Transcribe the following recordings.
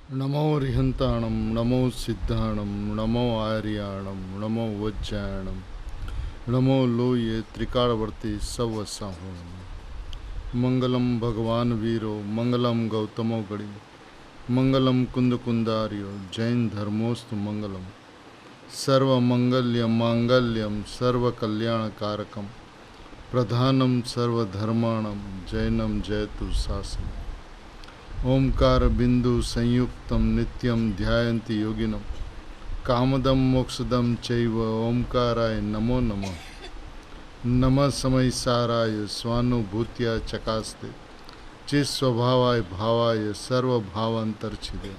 नमो रिहंताणं नमो सिद्धाणं नमो आर्याणं नमो वज्जायणं नमो लोये त्रिकालवर्ती सवसाहो। मंगलम भगवान वीरो मंगलम गौतमो गणि मंगलम कुंद कुंदार्यो जैन धर्मोस्तु मंगलम सर्वमंगल्यं मांगल्यं सर्वकल्याणकारकं प्रधानम सर्वधर्माणं जैनम जयतु शासनम्। ओंकार बिंदु संयुक्तम नित्यम ध्यायन्ति योगिनम कामदम मोक्षदम चैव ओंकाराय नमो नमः। नमः समय साराय स्वानुभूत्या चकास्ते चित स्वभावाय भावाय सर्वभावांतरछिदे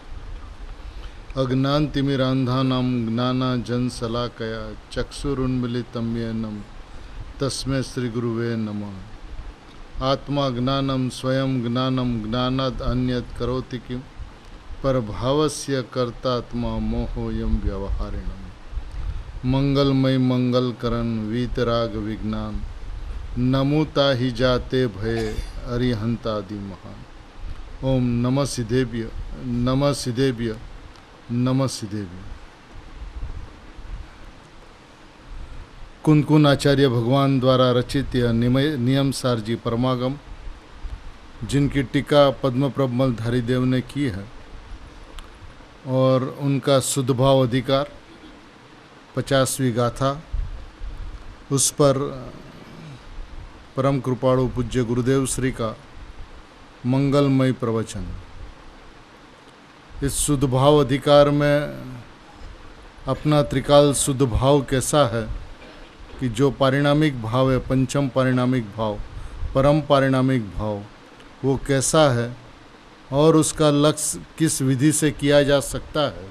अज्ञानतिमिरांधानां ज्ञानाजन शलाकया चक्षुरुन्मीलितं येन तस्मै श्री गुरुवे नमः। आत्मा ज्ञानम स्वयं ज्ञानम ज्ञानाद अन्यत करोति किम परभावस्य कर्तात्मा मोहोयम व्यवहारिणम। मंगलमय मंगलकरण वीतराग विज्ञान नमुता ही जाते भय अरिहंतादि महान। ओम नमः सिद्धेभ्य नमः सिद्धेभ्य नमः सिद्धेभ्य। कुंदकुन आचार्य भगवान द्वारा रचित यह नियम सारजी परमागम, जिनकी टीका पद्मप्रभ मलधारी देव ने की है, और उनका शुद्ध भाव अधिकार 50वीं गाथा, उस पर परम कृपाणु पूज्य गुरुदेव श्री का मंगलमय प्रवचन। इस शुद्ध भाव अधिकार में अपना त्रिकाल शुद्ध भाव कैसा है कि जो पारिणामिक भाव है, पंचम पारिणामिक भाव, परम पारिणामिक भाव, वो कैसा है और उसका लक्ष्य किस विधि से किया जा सकता है,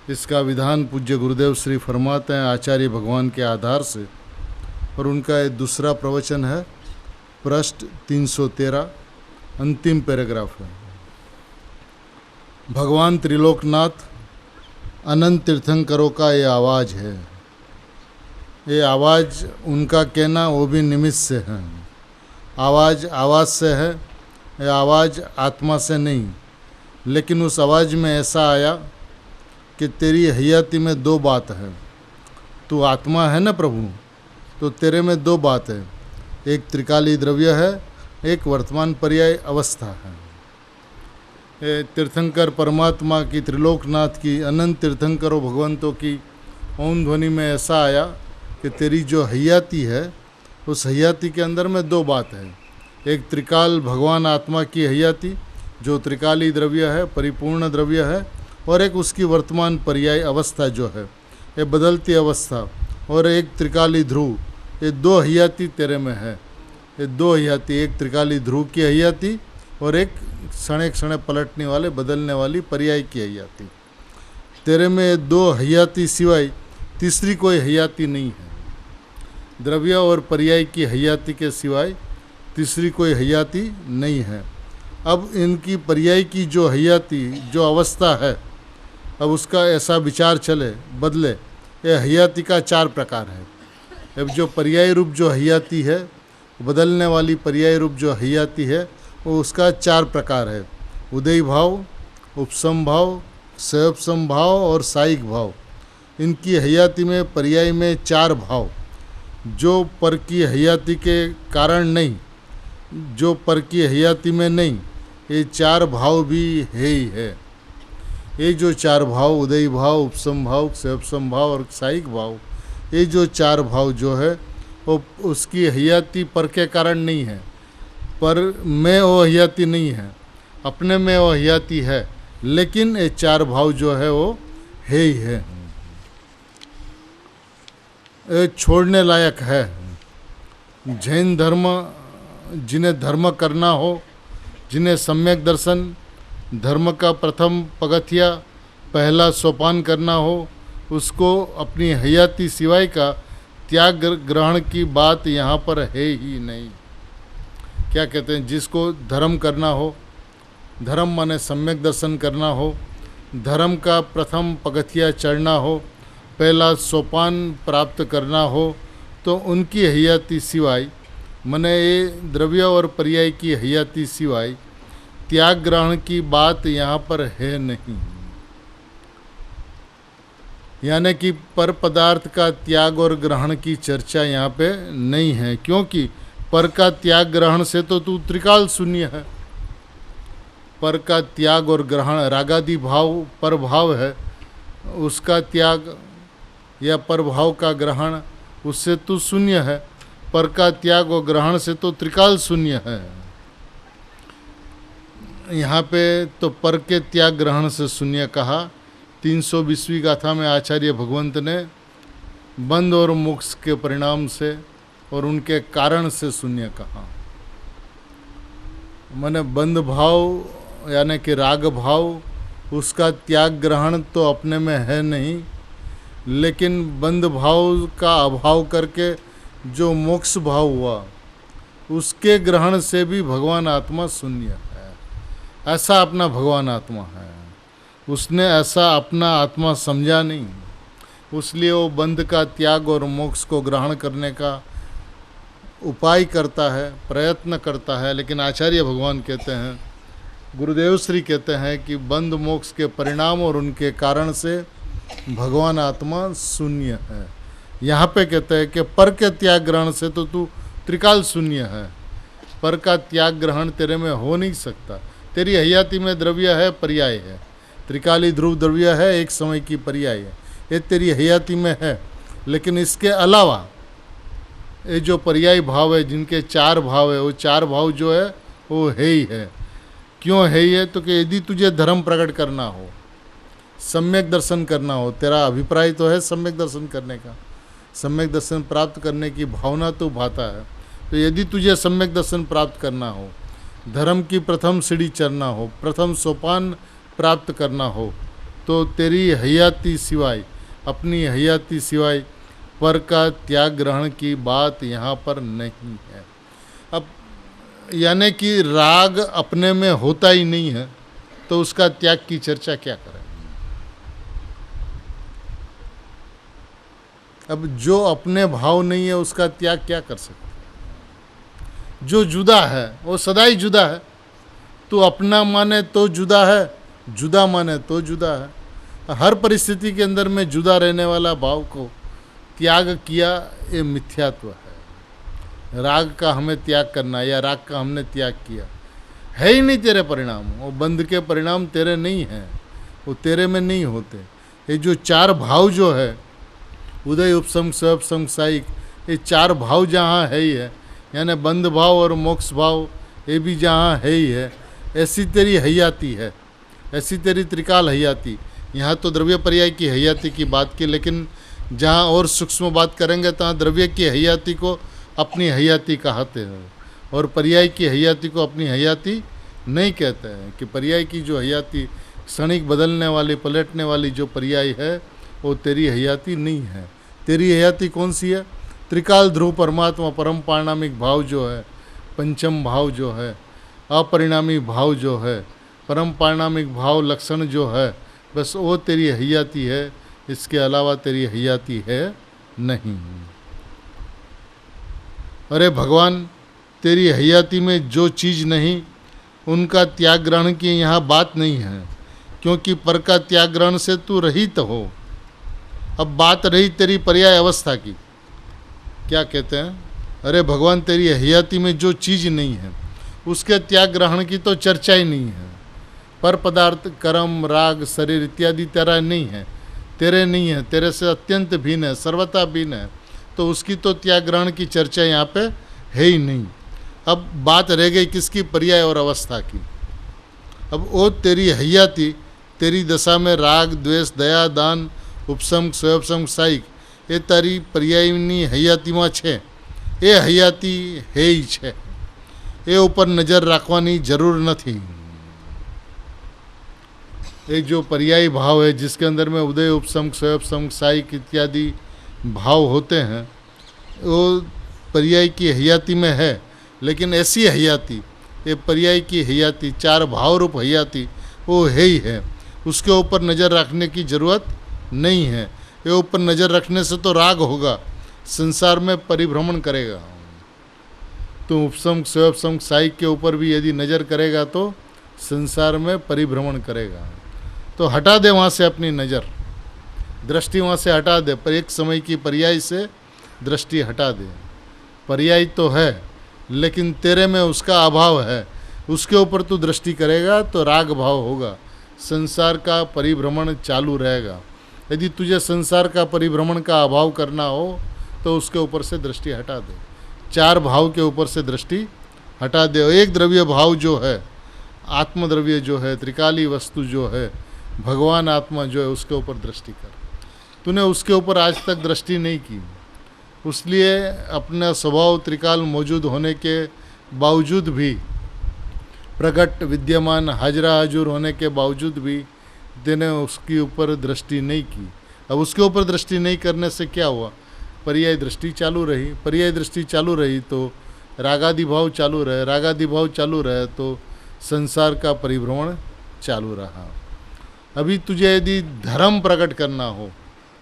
इसका विधान पूज्य गुरुदेव श्री फरमाते हैं आचार्य भगवान के आधार से। और उनका एक दूसरा प्रवचन है, पृष्ठ 313, अंतिम पैराग्राफ है। भगवान त्रिलोकनाथ अनंत तीर्थंकरों का ये आवाज़ है। ये आवाज़ उनका कहना वो भी निमित्त से है। आवाज़ से है, ये आवाज़ आत्मा से नहीं। लेकिन उस आवाज़ में ऐसा आया कि तेरी हयाती में दो बात है। तू आत्मा है ना प्रभु, तो तेरे में दो बात है, एक त्रिकाली द्रव्य है, एक वर्तमान पर्याय अवस्था है। ये तीर्थंकर परमात्मा की, त्रिलोकनाथ की, अनंत तीर्थंकरों भगवंतों की ओम ध्वनि में ऐसा आया कि तेरी जो हयाती है, उस हयाती के अंदर में दो बात है। एक त्रिकाल भगवान आत्मा की हयाती जो त्रिकाली द्रव्य है, परिपूर्ण द्रव्य है, और एक उसकी वर्तमान पर्याय अवस्था जो है, ये बदलती अवस्था, और एक त्रिकाली ध्रुव। ये दो हयाती तेरे में है। ये दो हयाती, एक त्रिकाली ध्रुव की हयाती और एक क्षणे क्षणे पलटने वाले बदलने वाली पर्याय की हयाती। तेरे में दो हयाती सिवाय तीसरी कोई हयाती नहीं है। द्रव्य और पर्याय की हयाती के सिवाय तीसरी कोई हयाती नहीं है। अब इनकी पर्याय की जो हयाती, जो अवस्था है, अब उसका ऐसा विचार चले, बदले। यह हयाती का 4 प्रकार है। अब जो पर्याय रूप जो हयाती है, बदलने वाली पर्याय रूप जो हयाती है, वो उसका 4 प्रकार है। उदय भाव, उपसम भाव, सयोपसम भाव और साइक भाव। इनकी हयाती में, पर्याय में 4 भाव, जो पर की हयाती के कारण नहीं, जो पर की हयाती में नहीं, ये 4 भाव भी है ही है। ये जो 4 भाव, उदय भाव, उपसम भाव, सयोपसम भाव और साइक भाव, ये जो 4 भाव जो है, वो उसकी हयाती पर के कारण नहीं है। पर में वो हयाती नहीं है, अपने में वो हयाती है, लेकिन ये 4 भाव जो है वो है ही है। छोड़ने लायक है। जैन धर्म, जिन्हें धर्म करना हो, जिन्हें सम्यक दर्शन, धर्म का प्रथम पगथिया, पहला सोपान करना हो, उसको अपनी हयाती सिवाय का त्याग ग्रहण की बात यहाँ पर है ही नहीं। क्या कहते हैं, जिसको धर्म करना हो, धर्म माने सम्यक दर्शन करना हो, धर्म का प्रथम पगथिया चढ़ना हो, पहला सोपान प्राप्त करना हो, तो उनकी हयाती सिवाय, मने ये द्रव्य और पर्याय की हयाती सिवाय त्याग ग्रहण की बात यहाँ पर है नहीं, यानी कि पर पदार्थ का त्याग और ग्रहण की चर्चा यहाँ पे नहीं है, क्योंकि पर का त्याग ग्रहण से तो तू त्रिकाल शून्य है। पर का त्याग और ग्रहण, रागादि भाव पर भाव है, उसका त्याग या पर भाव का ग्रहण, उससे तू शून्य है। पर का त्याग और ग्रहण से तो त्रिकाल शून्य है। यहाँ पे तो पर के त्याग ग्रहण से शून्य कहा। 320वीं गाथा में आचार्य भगवंत ने बंध और मोक्ष के परिणाम से और उनके कारण से शून्य कहा। माने बंध भाव यानी कि राग भाव, उसका त्याग ग्रहण तो अपने में है नहीं, लेकिन बंध भाव का अभाव करके जो मोक्ष भाव हुआ, उसके ग्रहण से भी भगवान आत्मा शून्य है। ऐसा अपना भगवान आत्मा है, उसने ऐसा अपना आत्मा समझा नहीं, इसलिए वो बंध का त्याग और मोक्ष को ग्रहण करने का उपाय करता है, प्रयत्न करता है। लेकिन आचार्य भगवान कहते हैं, गुरुदेव श्री कहते हैं कि बंध मोक्ष के परिणाम और उनके कारण से भगवान आत्मा शून्य है। यहाँ पे कहते हैं कि पर के त्याग ग्रहण से तो तू त्रिकाल शून्य है। पर का त्याग ग्रहण तेरे में हो नहीं सकता। तेरी हयाती में द्रव्य है, पर्याय है, त्रिकाली ध्रुव द्रव्य है, एक समय की पर्याय है, ये तेरी हयाती में है। लेकिन इसके अलावा ये जो पर्याय भाव है, जिनके 4 भाव है, वो 4 भाव जो है वो है ही है। क्यों है ही है? तो कि यदि तुझे धर्म प्रकट करना हो, सम्यक दर्शन करना हो, तेरा अभिप्राय तो है सम्यक दर्शन करने का, सम्यक दर्शन प्राप्त करने की भावना तो भाता है, तो यदि तुझे सम्यक दर्शन प्राप्त करना हो, धर्म की प्रथम सीढ़ी चढ़ना हो, प्रथम सोपान प्राप्त करना हो, तो तेरी हयाती सिवाय, अपनी हयाती सिवाय पर का त्याग ग्रहण की बात यहाँ पर नहीं है। अब यानी कि राग अपने में होता ही नहीं है, तो उसका त्याग की चर्चा क्या करें। अब जो अपने भाव नहीं है, उसका त्याग क्या कर सकते। जो जुदा है वो सदा ही जुदा है। तो अपना माने तो जुदा है, जुदा माने तो जुदा है। हर परिस्थिति के अंदर में जुदा रहने वाला भाव को त्याग किया, ये मिथ्यात्व है। राग का हमें त्याग करना या राग का हमने त्याग किया, है ही नहीं तेरे परिणाम। वो बंध के परिणाम तेरे नहीं हैं, वो तेरे में नहीं होते। ये जो 4 भाव जो है, उदय उपसम स्वपसम साइक, ये 4 भाव जहाँ है ही है, यानी बंध भाव और मोक्ष भाव ये भी जहाँ है ही है, ऐसी तेरी हयाती है, ऐसी तेरी त्रिकाल हयाती। यहाँ तो द्रव्य पर्याय की हयाती की बात की, लेकिन जहाँ और सूक्ष्म बात करेंगे तहाँ द्रव्य की हयाती को अपनी हयाती कहते हैं और पर्याय की हयाती को अपनी हयाती नहीं कहते हैं। कि पर्याय की जो हयाती क्षणिक बदलने वाली, पलटने वाली जो पर्याय है, वो तेरी हयाती नहीं है। तेरी हयाती कौन सी है? त्रिकाल ध्रुव परमात्मा, परम पारिणामिक भाव जो है, पंचम भाव जो है, अपरिणामी भाव जो है, परम पारिणामिक भाव लक्षण जो है, बस वो तेरी हयाती है। इसके अलावा तेरी हयाती है नहीं। अरे भगवान, तेरी हयाती में जो चीज़ नहीं, उनका त्याग ग्रहण की यहाँ बात नहीं है, क्योंकि पर का त्याग ग्रहण से तू रहित हो। अब बात रही तेरी पर्याय अवस्था की। क्या कहते हैं? अरे भगवान, तेरी हयाती में जो चीज़ नहीं है, उसके त्याग ग्रहण की तो चर्चा ही नहीं है। पर पदार्थ, कर्म, राग, शरीर इत्यादि तेरा नहीं है, तेरे नहीं है, तेरे से अत्यंत भिन्न है, सर्वथा भिन्न है, तो उसकी तो त्याग ग्रहण की चर्चा यहाँ पे है ही नहीं। अब बात रह गई किसकी? पर्याय और अवस्था की। अब वो तेरी हयाती, तेरी दशा में राग, द्वेष, दया, दान, उपसम, स्वयपसम, साइक, ये तारी पर्यायनी हयातीમાં છે, એ હયાતી હે જ છે, એ ઉપર નજર રાખવાની જરૂર નથી। एक जो पर्यायी भाव है, जिसके अंदर में उदय, उपसम, स्वयपसम, साइक इत्यादि भाव होते हैं, वो पर्याय की हयाती में है। लेकिन ऐसी हयाती, ये पर्याय की हयाती, 4 भाव रूप हयाती, वो है ही है, उसके ऊपर नज़र रखने की ज़रूरत नहीं है। ये ऊपर नज़र रखने से तो राग होगा, संसार में परिभ्रमण करेगा। तो उपसम, स्वयपसम, साइक के ऊपर भी यदि नज़र करेगा तो संसार में परिभ्रमण करेगा। तो हटा दे वहाँ से अपनी नज़र, दृष्टि वहाँ से हटा दे, पर एक समय की पर्याय से दृष्टि हटा दे। पर्याय तो है लेकिन तेरे में उसका अभाव है, उसके ऊपर तू दृष्टि करेगा तो राग भाव होगा, संसार का परिभ्रमण चालू रहेगा। यदि तुझे संसार का परिभ्रमण का अभाव करना हो तो उसके ऊपर से दृष्टि हटा दे, चार भाव के ऊपर से दृष्टि हटा दे। एक द्रव्य भाव जो है, आत्मद्रव्य जो है, त्रिकाली वस्तु जो है, भगवान आत्मा जो है, उसके ऊपर दृष्टि कर। तूने उसके ऊपर आज तक दृष्टि नहीं की, उसलिए अपना स्वभाव त्रिकाल मौजूद होने के बावजूद भी, प्रकट विद्यमान हाजरा हाजुर होने के बावजूद भी तूने उसके ऊपर दृष्टि नहीं की। अब उसके ऊपर दृष्टि नहीं करने से क्या हुआ? पर्याय दृष्टि चालू रही, पर्याय दृष्टि चालू रही तो रागादि भाव चालू रहे, रागादि भाव चालू रहे तो संसार का परिभ्रमण चालू रहा। अभी तुझे यदि धर्म प्रकट करना हो,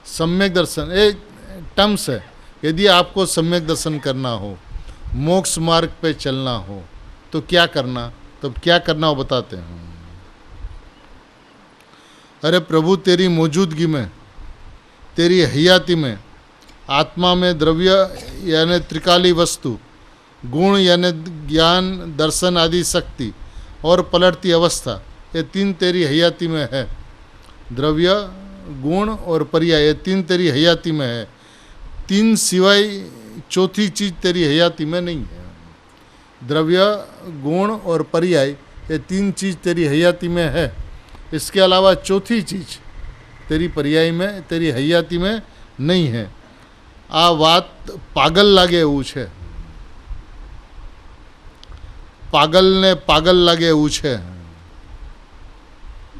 सम्यक दर्शन, एक टर्म्स है, यदि आपको सम्यक दर्शन करना हो, मोक्ष मार्ग पे चलना हो तो क्या करना? तब क्या करना वो बताते हैं। अरे प्रभु, तेरी मौजूदगी में, तेरी हयाती में, आत्मा में द्रव्य यानी त्रिकाली वस्तु, गुण यानी ज्ञान दर्शन आदि शक्ति और पलटती अवस्था, ये तीन तेरी हयाती में है। द्रव्य, गुण और पर्याय, ये तीन तेरी हयाती में है। तीन सिवाय चौथी चीज़ तेरी हयाती में नहीं है। द्रव्य, गुण और पर्याय, ये तीन चीज़ तेरी हयाती में है। इसके अलावा चौथी चीज़ तेरी पर्याय में, तेरी हयाती में नहीं है। आ बात पागल लागे એવું છે, પાગલને પાગલ લાગે એવું છે।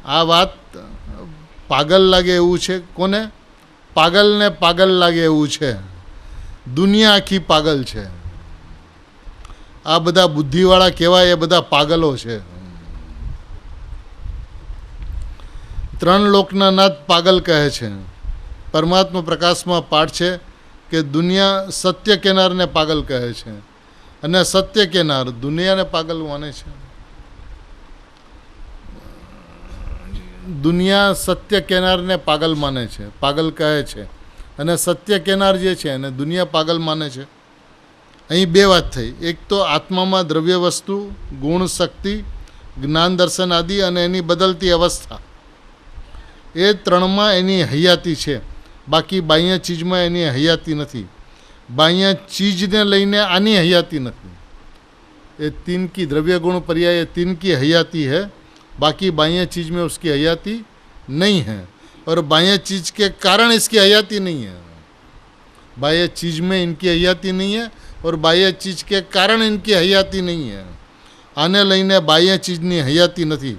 આ વાત પાગલ લાગે એવું છે કોને? પાગલને પાગલ લાગે એવું છે। દુનિયા આખી પાગલ છે। આ બધા બુદ્ધિવાળા કહેવાય, એ બધા પાગલો છે। ત્રણ લોકના નાથ પાગલ કહે છે। પરમાત્મા પ્રકાશમાં પાઠ છે કે દુનિયા સત્ય કેનારને પાગલ કહે છે અને સત્ય કેનાર દુનિયાને પાગલ માને છે। દુનિયા સત્ય કેનારને પાગલ માને છે, પાગલ કહે છે, અને સત્ય કેનાર જે છે એને દુનિયા પાગલ માને છે। અહીં બે વાત થઈ, એક તો આત્મામાં દ્રવ્ય વસ્તુ, ગુણ, શક્તિ, જ્ઞાન દર્શન આદિ અને એની બદલતી અવસ્થા, એ ત્રણમાં એની હયાતી છે, બાકી બાહ્ય ચીજમાં એની હયાતી નથી। बाह्य चीज ने लईने आनी हयाती नहीं। ये तीन की द्रव्य गुण पर्याय, ये तीन की हयाती है, बाकी बाह्य चीज में उसकी हयाती नहीं है और बाह्य चीज के कारण इसकी हयाती नहीं है। बाह्य चीज में इनकी हयाती नहीं है और बाह्य चीज के कारण इनकी हयाती नहीं है। आने लईने बाह्य चीजनी हयाती नहीं।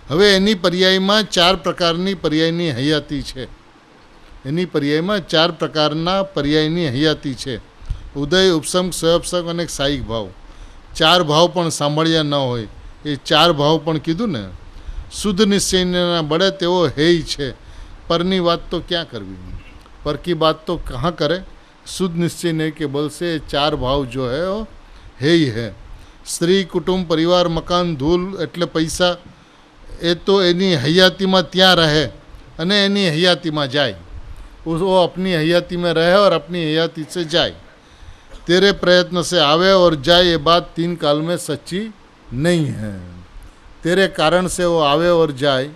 हवे एनी पर्यायमां चार प्रकारनी पर्यायनी हयाती छे। एनी पर्यायमां चार प्रकारना पर्यायनी हयाती छे। उदय, उपसंग, स्वयंसंग अने सायिक भाव। चार भाव पण सांभळ्या न होय, ए चार भाव पण कीधुं ने। शुद्ध निश्चयना बळे तेवो हेय छे। परनी बात तो क्या करवी, पर की बात तो कहाँ करे। शुद्ध निश्चय नहीं के बल से चार भाव जो है वो हेय है। स्त्री, कुटुंब, परिवार, मकान, धूल एटले पैसा, ए तो एनी हयाती में त्यां रहे अने एनी हयाती में जाए। वो अपनी हयाती में रहे और अपनी हयाती से जाए। तेरे प्रयत्न से आवे और जाए, ये बात तीन काल में सच्ची नहीं है। तेरे कारण से वो आवे और जाए,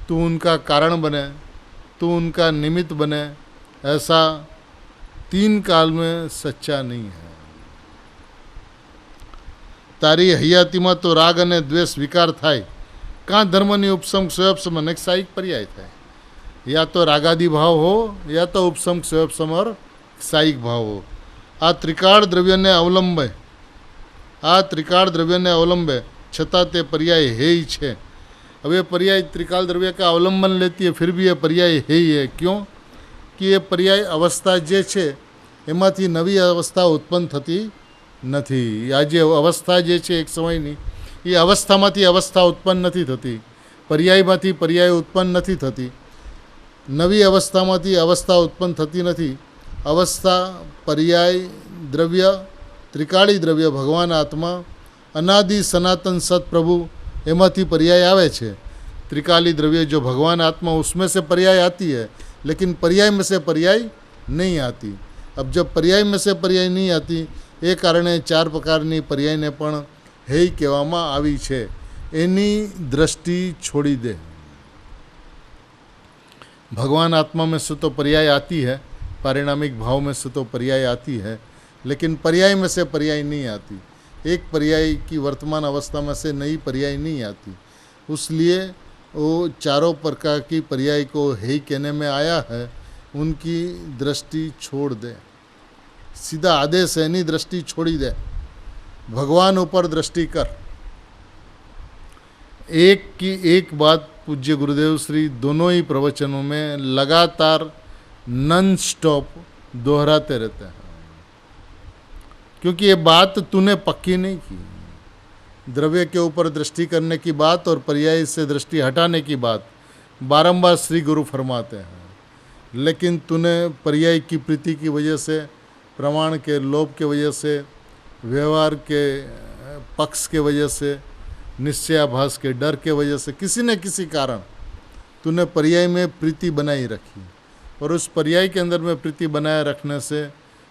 तू उनका कारण बने, तू उनका निमित्त बने, ऐसा तीन काल में सच्चा नहीं है। तारी हयाती में तो राग अने द्वेष विकार थाय, कां धर्मनी उपसम स्वयंसम अनेक सायिक पर्याय थाय। या तो रागादि भाव हो या तो उपसम स्वयंसम और सायिक भाव हो। आ त्रिकाળ દ્રવ્યને અવલંબે, આ ત્રિકાળ દ્રવ્યને અવલંબે છતાં તે पर्याय है ही છે। अब ये पर्याय त्रिकाल द्रव्य का अवलंबन लेती है, फिर भी ये पर्याय है ही है। क्यों कि ये पर्याय अवस्था जे छे एमांथी नवी अवस्था उत्पन्न थती नथी। आ जे अवस्था जे छे एक समयनी, ये अवस्थामांथी अवस्था उत्पन्न नथी थती, पर्यायमांथी पर्याय उत्पन्न नथी थती, नवी अवस्थामांथी अवस्था उत्पन्न थती नथी। अवस्था, पर्याय, द्रव्य, त्रिकाળી द्रव्य, भगवान आत्मा, अनादि सनातन सतप्रभु एमांथी पर्याय आवे छे। त्रिकाली द्रव्य जो भगवान आत्मा, उसमें से पर्याय आती है, लेकिन पर्याय में से पर्याय नहीं आती। अब जब पर्याय में से पर्याय नहीं आती એ કારણે ચાર પ્રકારની પર્યાયને પણ હૈ કહેવામાં આવી છે। એની દ્રષ્ટિ છોડી દે। भगवान आत्मा में से तो पर्याय आती है, पारिणामिक भाव में से तो पर्याय आती है, लेकिन पर्याय में से पर्याय नहीं आती। एक पर्याय की वर्तमान अवस्था में से नई पर्याय नहीं आती। उसलिए वो चारों प्रकार की पर्याय को है कहने में आया है, उनकी दृष्टि छोड़ दे। सीधा आदेश है, नहीं दृष्टि छोड़ी दे, भगवान ऊपर दृष्टि कर। एक की एक बात पूज्य गुरुदेव श्री दोनों ही प्रवचनों में लगातार नॉन स्टॉप दोहराते रहते हैं, क्योंकि ये बात तूने पक्की नहीं की। द्रव्य के ऊपर दृष्टि करने की बात और पर्याय से दृष्टि हटाने की बात बारंबार श्री गुरु फरमाते हैं, लेकिन तूने पर्याय की प्रीति की वजह से, प्रमाण के लोभ के वजह से, व्यवहार के पक्ष के वजह से, निश्चयाभास के डर के वजह से, किसी न किसी कारण तूने पर्याय में प्रीति बनाई रखी, और उस पर्याय के अंदर में प्रीति बनाए रखने से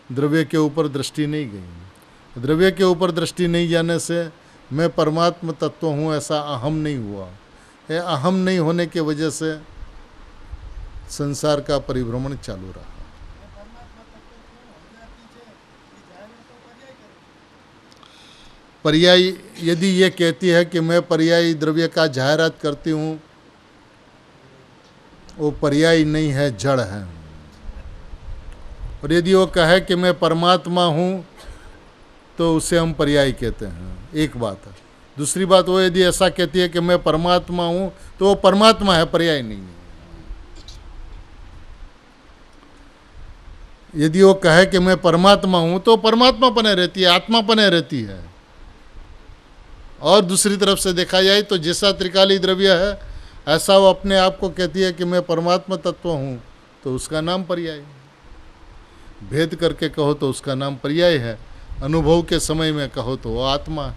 द्रव्य के ऊपर दृष्टि नहीं गई। द्रव्य के ऊपर दृष्टि नहीं जाने से मैं परमात्म तत्व हूँ ऐसा अहम नहीं हुआ। ये अहम नहीं होने के वजह से संसार का परिभ्रमण चालू रहा। पर्याय यदि ये कहती है कि मैं पर्यायी द्रव्य का जाहिरात करती हूँ, वो पर्याय नहीं है, जड़ है। और यदि वो कहे कि मैं परमात्मा हूँ, तो उसे हम पर्याय कहते हैं। एक बात है। दूसरी बात, वो यदि ऐसा कहती है कि मैं परमात्मा हूँ, तो वो परमात्मा है, पर्याय नहीं है। यदि वो कहे कि मैं परमात्मा हूँ, तो परमात्मा पने रहती है, आत्मा पने रहती है। और दूसरी तरफ से देखा जाए तो जैसा त्रिकाली द्रव्य है, ऐसा वो अपने आप को कहती है कि मैं परमात्मा तत्व हूँ, तो उसका नाम पर्याय। भेद करके कहो तो उसका नाम पर्याय है, अनुभव के समय में कहो तो वो आत्मा है।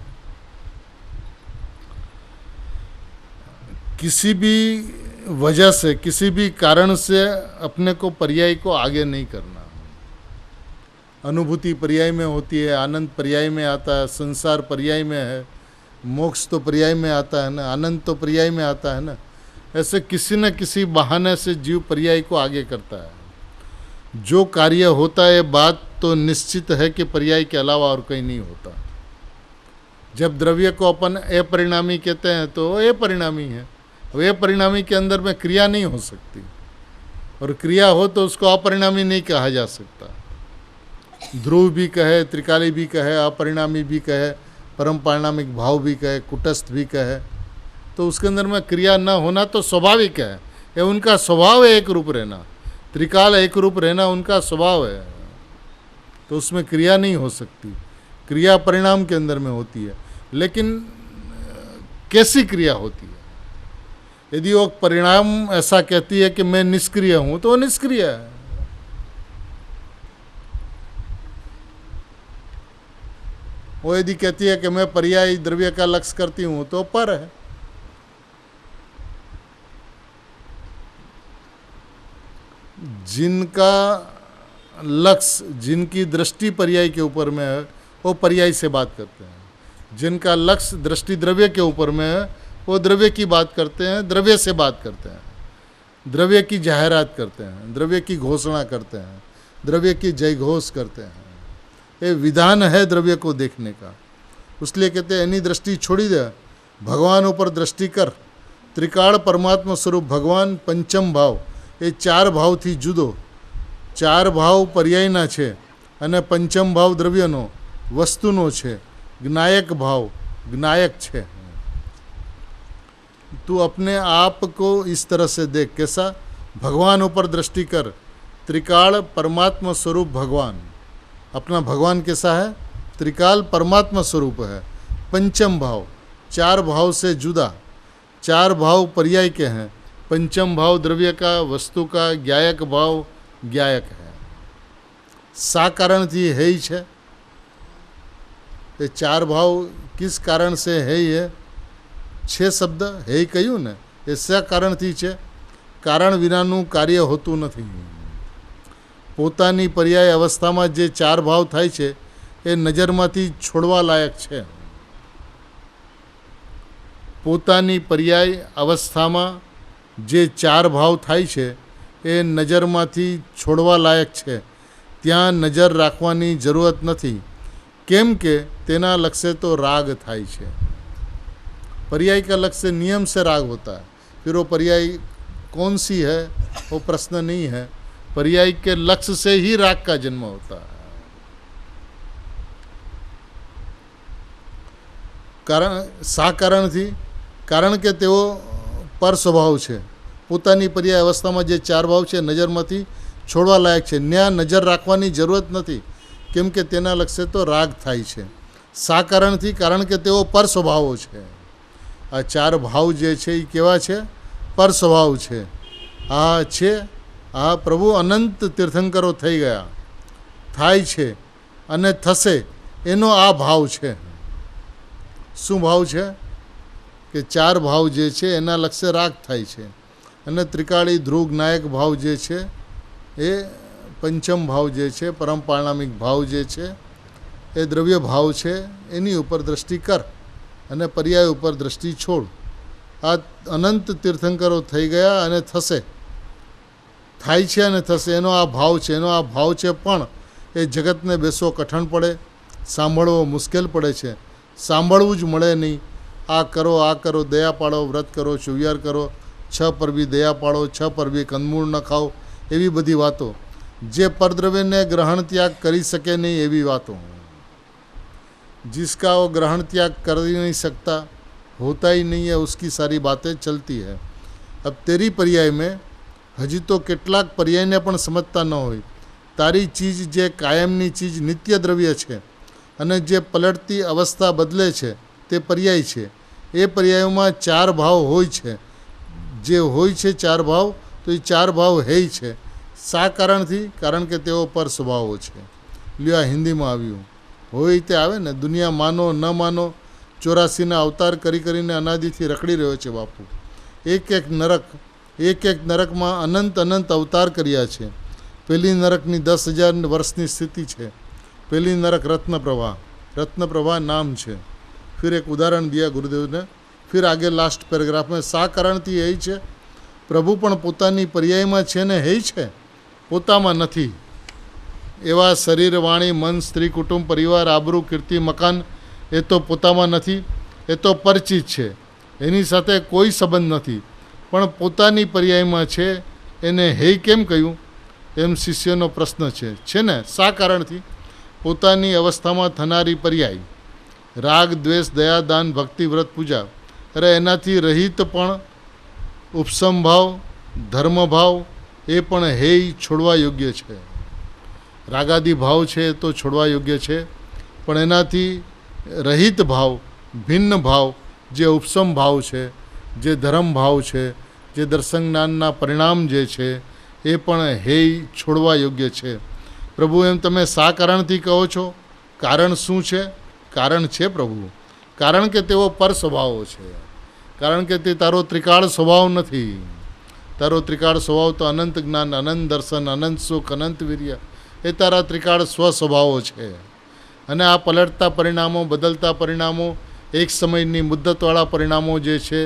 किसी भी वजह से, किसी भी कारण से अपने को पर्याय को आगे नहीं करना। अनुभूति पर्याय में होती है, आनंद पर्याय में आता है, संसार पर्याय में है, मोक्ष तो पर्याय में आता है ना, आनंद तो पर्याय में आता है ना। ऐसे किसी न किसी बहाने से जीव पर्याय को आगे करता है। जो कार्य होता है, बात तो निश्चित है कि पर्याय के अलावा और कहीं नहीं होता। जब द्रव्य को अपन अपरिणामी कहते हैं तो वो अपरिणामी है। वो अपरिणामी के अंदर में क्रिया नहीं हो सकती, और क्रिया हो तो उसको अपरिणामी नहीं कहा जा सकता। ध्रुव भी कहे, त्रिकाली भी कहे, अपरिणामी भी कहे, परम परिणामिक भाव भी कहे, कुटस्थ भी कहे, तो उसके अंदर में क्रिया न होना तो स्वाभाविक है। ये उनका स्वभाव है, एक रूप रहना। त्रिकाल एक रूप रहना उनका स्वभाव है, तो उसमें क्रिया नहीं हो सकती। क्रिया परिणाम के अंदर में होती है, लेकिन कैसी क्रिया होती है? यदि वो परिणाम ऐसा कहती है कि मैं निष्क्रिय हूँ, तो वो निष्क्रिय है। वो यदि कहती है कि मैं पर्याय द्रव्य का लक्ष्य करती हूँ, तो पर है। जिनका लक्ष्य, जिनकी दृष्टि पर्याय के ऊपर में है, वो पर्याय से बात करते हैं। जिनका लक्ष्य दृष्टि द्रव्य के ऊपर में है, वो द्रव्य की बात करते हैं, द्रव्य से बात करते हैं, द्रव्य की जाहिरात करते हैं, द्रव्य की घोषणा करते हैं, द्रव्य की जयघोष करते हैं। ये विधान है द्रव्य को देखने का। इसलिए कहते हैं एनी दृष्टि छोड़ी दे, भगवान ऊपर दृष्टि कर। त्रिकाल परमात्मा स्वरूप भगवान पंचम भाव, એ ચાર ભાવથી જુદો। ચાર ભાવ પર્યાયના છે અને પંચમ ભાવ દ્રવ્યનો, વસ્તુનો છે। જ્ઞાયક ભાવ જ્ઞાયક છે। तू अपने आप को इस तरह से देख, कैसा? भगवान ऊपर दृष्टि कर। त्रिकाल परमात्मा स्वरूप भगवान, अपना भगवान कैसा है? त्रिकाल परमात्मा स्वरूप है। पंचम भाव, चार भाव से जुदा। चार भाव पर्याय के हैं, पंचम भाव द्रव्य का, वस्तु का, ज्ञायक भाव ज्ञायक है। सा कारण थी है ही है। ये चार भाव किस कारण से है ही है? છે શબ્દ હે કહ્યું ને, એ શા કારણથી છે? કારણ વિનાનું કાર્ય હોતું નથી. પોતાની પર્યાય અવસ્થામાં જે ચાર ભાવ થાય છે એ નજરમાંથી છોડવા લાયક છે. પોતાની પર્યાય અવસ્થામાં જે ચાર ભાવ થાય છે એ નજરમાંથી છોડવા લાયક છે. ત્યાં નજર રાખવાની જરૂરત નથી, કેમ કે તેના લક્ષ્ય તો રાગ થાય છે. पर्याय का लक्ष्य नियम से राग होता है. फिर वो पर्याय कौन सी है वो प्रश्न नहीं है. पर्याय के लक्ष्य से ही राग का जन्म होता है. કારણ શા કારણથી? કારણ કે તેઓ પર સ્વભાવ છે. પોતાની પર્યાય અવસ્થામાં જે ચાર ભાવ છે નજરમાંથી છોડવા લાયક છે. ત્યાં નજર રાખવાની જરૂરત નથી, કેમ કે તેના લક્ષ્ય તો રાગ થાય છે. શા કારણથી? કારણ કે તેઓ પર સ્વભાવો છે. આ ચાર ભાવ જે છે એ કેવા છે? પર સ્વભાવ છે. આ છે આ પ્રભુ અનંત તીર્થંકરો થઈ ગયા, થાય છે અને થશે, એનો આ ભાવ છે. શું ભાવ છે? કે ચાર ભાવ જે છે એના લક્ષ્ય રાગ થાય છે. અને ત્રિકાળી ધ્રુવ નાયક ભાવ જે છે એ પંચમ ભાવ જે છે, પરમ પારણામિક ભાવ જે છે એ દ્રવ્ય ભાવ છે. એની ઉપર દ્રષ્ટિ કર અને પર્યાય ઉપર દ્રષ્ટિ છોડ. આ અનંત તીર્થંકરો થઈ ગયા અને થશે, થાય છે અને થશે, એનો આ ભાવ છે. એનો આ ભાવ છે, પણ એ જગતને બેસવો કઠણ પડે, સાંભળવો મુશ્કેલ પડે છે. સાંભળવું જ મળે નહીં. આ કરો, આ કરો, દયા પાડો, વ્રત કરો, શુવિયાર કરો, 6 પર બી દયા પાડો, 6 પર બી કંદમૂળ ન ખાઓ, એવી બધી વાતો. જે પરદ્રવ્યને ગ્રહણ ત્યાગ કરી શકે નહીં એવી વાતો. जिसका वो ग्रहण त्याग कर ही नहीं सकता, होता ही नहीं है, उसकी सारी बातें चलती है. अब तेरी पर्याय में હજી તો કેટલાક પર્યાયને પણ સમજતા ન હોય. તારી ચીજ જે કાયમની ચીજ નિત્ય દ્રવ્ય છે અને જે પલટતી અવસ્થા બદલે છે તે પર્યાય છે. એ પર્યાયોમાં ચાર ભાવ હોય છે. જે હોય છે ચાર ભાવ, તો એ ચાર ભાવ હૈ છે. શા કારણથી? કારણ કે તેઓ પર સ્વભાવો છે. લ્યો આ હિન્દીમાં આવ્યું. હોય તે આવે ને. દુનિયા માનો ન માનો 84ના અવતાર કરી કરીને અનાદિથી રખડી રહ્યો છે બાપુ. એક એક નરકમાં અનંત અવતાર કર્યા છે. પહેલી નરકની 10,000 વર્ષની સ્થિતિ છે. પહેલી નરક रत्नप्रभा नाम છે. फिर एक उदाहरण दिया गुरुदेव ने. फिर आगे लास्ट पैराग्राफ में શા કારણથી હૈ છે? પ્રભુ પણ પોતાની પર્યાયમાં છે ને હૈ છે, પોતામાં નથી. એવા શરીર, વાણી, મન, સ્ત્રી, કુટુંબ, પરિવાર, આબરૂ, કીર્તિ, મકાન એ તો પોતામાં નથી. એ તો પરચિત છે, એની સાથે કોઈ સંબંધ નથી. પણ પોતાની પર્યાયમાં છે, એને હૈ કેમ કહ્યું? એમ શિષ્યનો પ્રશ્ન છે ને. શા કારણથી? પોતાની અવસ્થામાં થનારી પર્યાય રાગ, દ્વેષ, દયા, દાન, ભક્તિ, વ્રત, પૂજા, અરે એનાથી રહિત પણ ઉપસમ ભાવ, ધર્મભાવ એ પણ હૈ છોડવા યોગ્ય છે. રાગાદી ભાવ છે તો છોડવા યોગ્ય છે, પણ એનાથી રહિત ભાવ, ભિન્ન ભાવ, જે ઉપસમ ભાવ છે, જે ધર્મ ભાવ છે, જે દર્શન જ્ઞાનના પરિણામ જે છે એ પણ હૈ છોડવા યોગ્ય છે. પ્રભુ એમ તમે શા કારણથી કહો છો? કારણ શું છે? કારણ છે પ્રભુ, કારણ કે તેઓ પર સ્વભાવો છે. કારણ કે તે તારો ત્રિકાળ સ્વભાવ નથી. તારો ત્રિકાળ સ્વભાવ તો અનંત જ્ઞાન, અનંત દર્શન, અનંત સુખ, અનંત વીર્ય એ તારા ત્રિકાળ સ્વ સ્વભાવો છે. અને આ પલટતા પરિણામો, બદલતા પરિણામો, એક સમયની મુદ્દતવાળા પરિણામો જે છે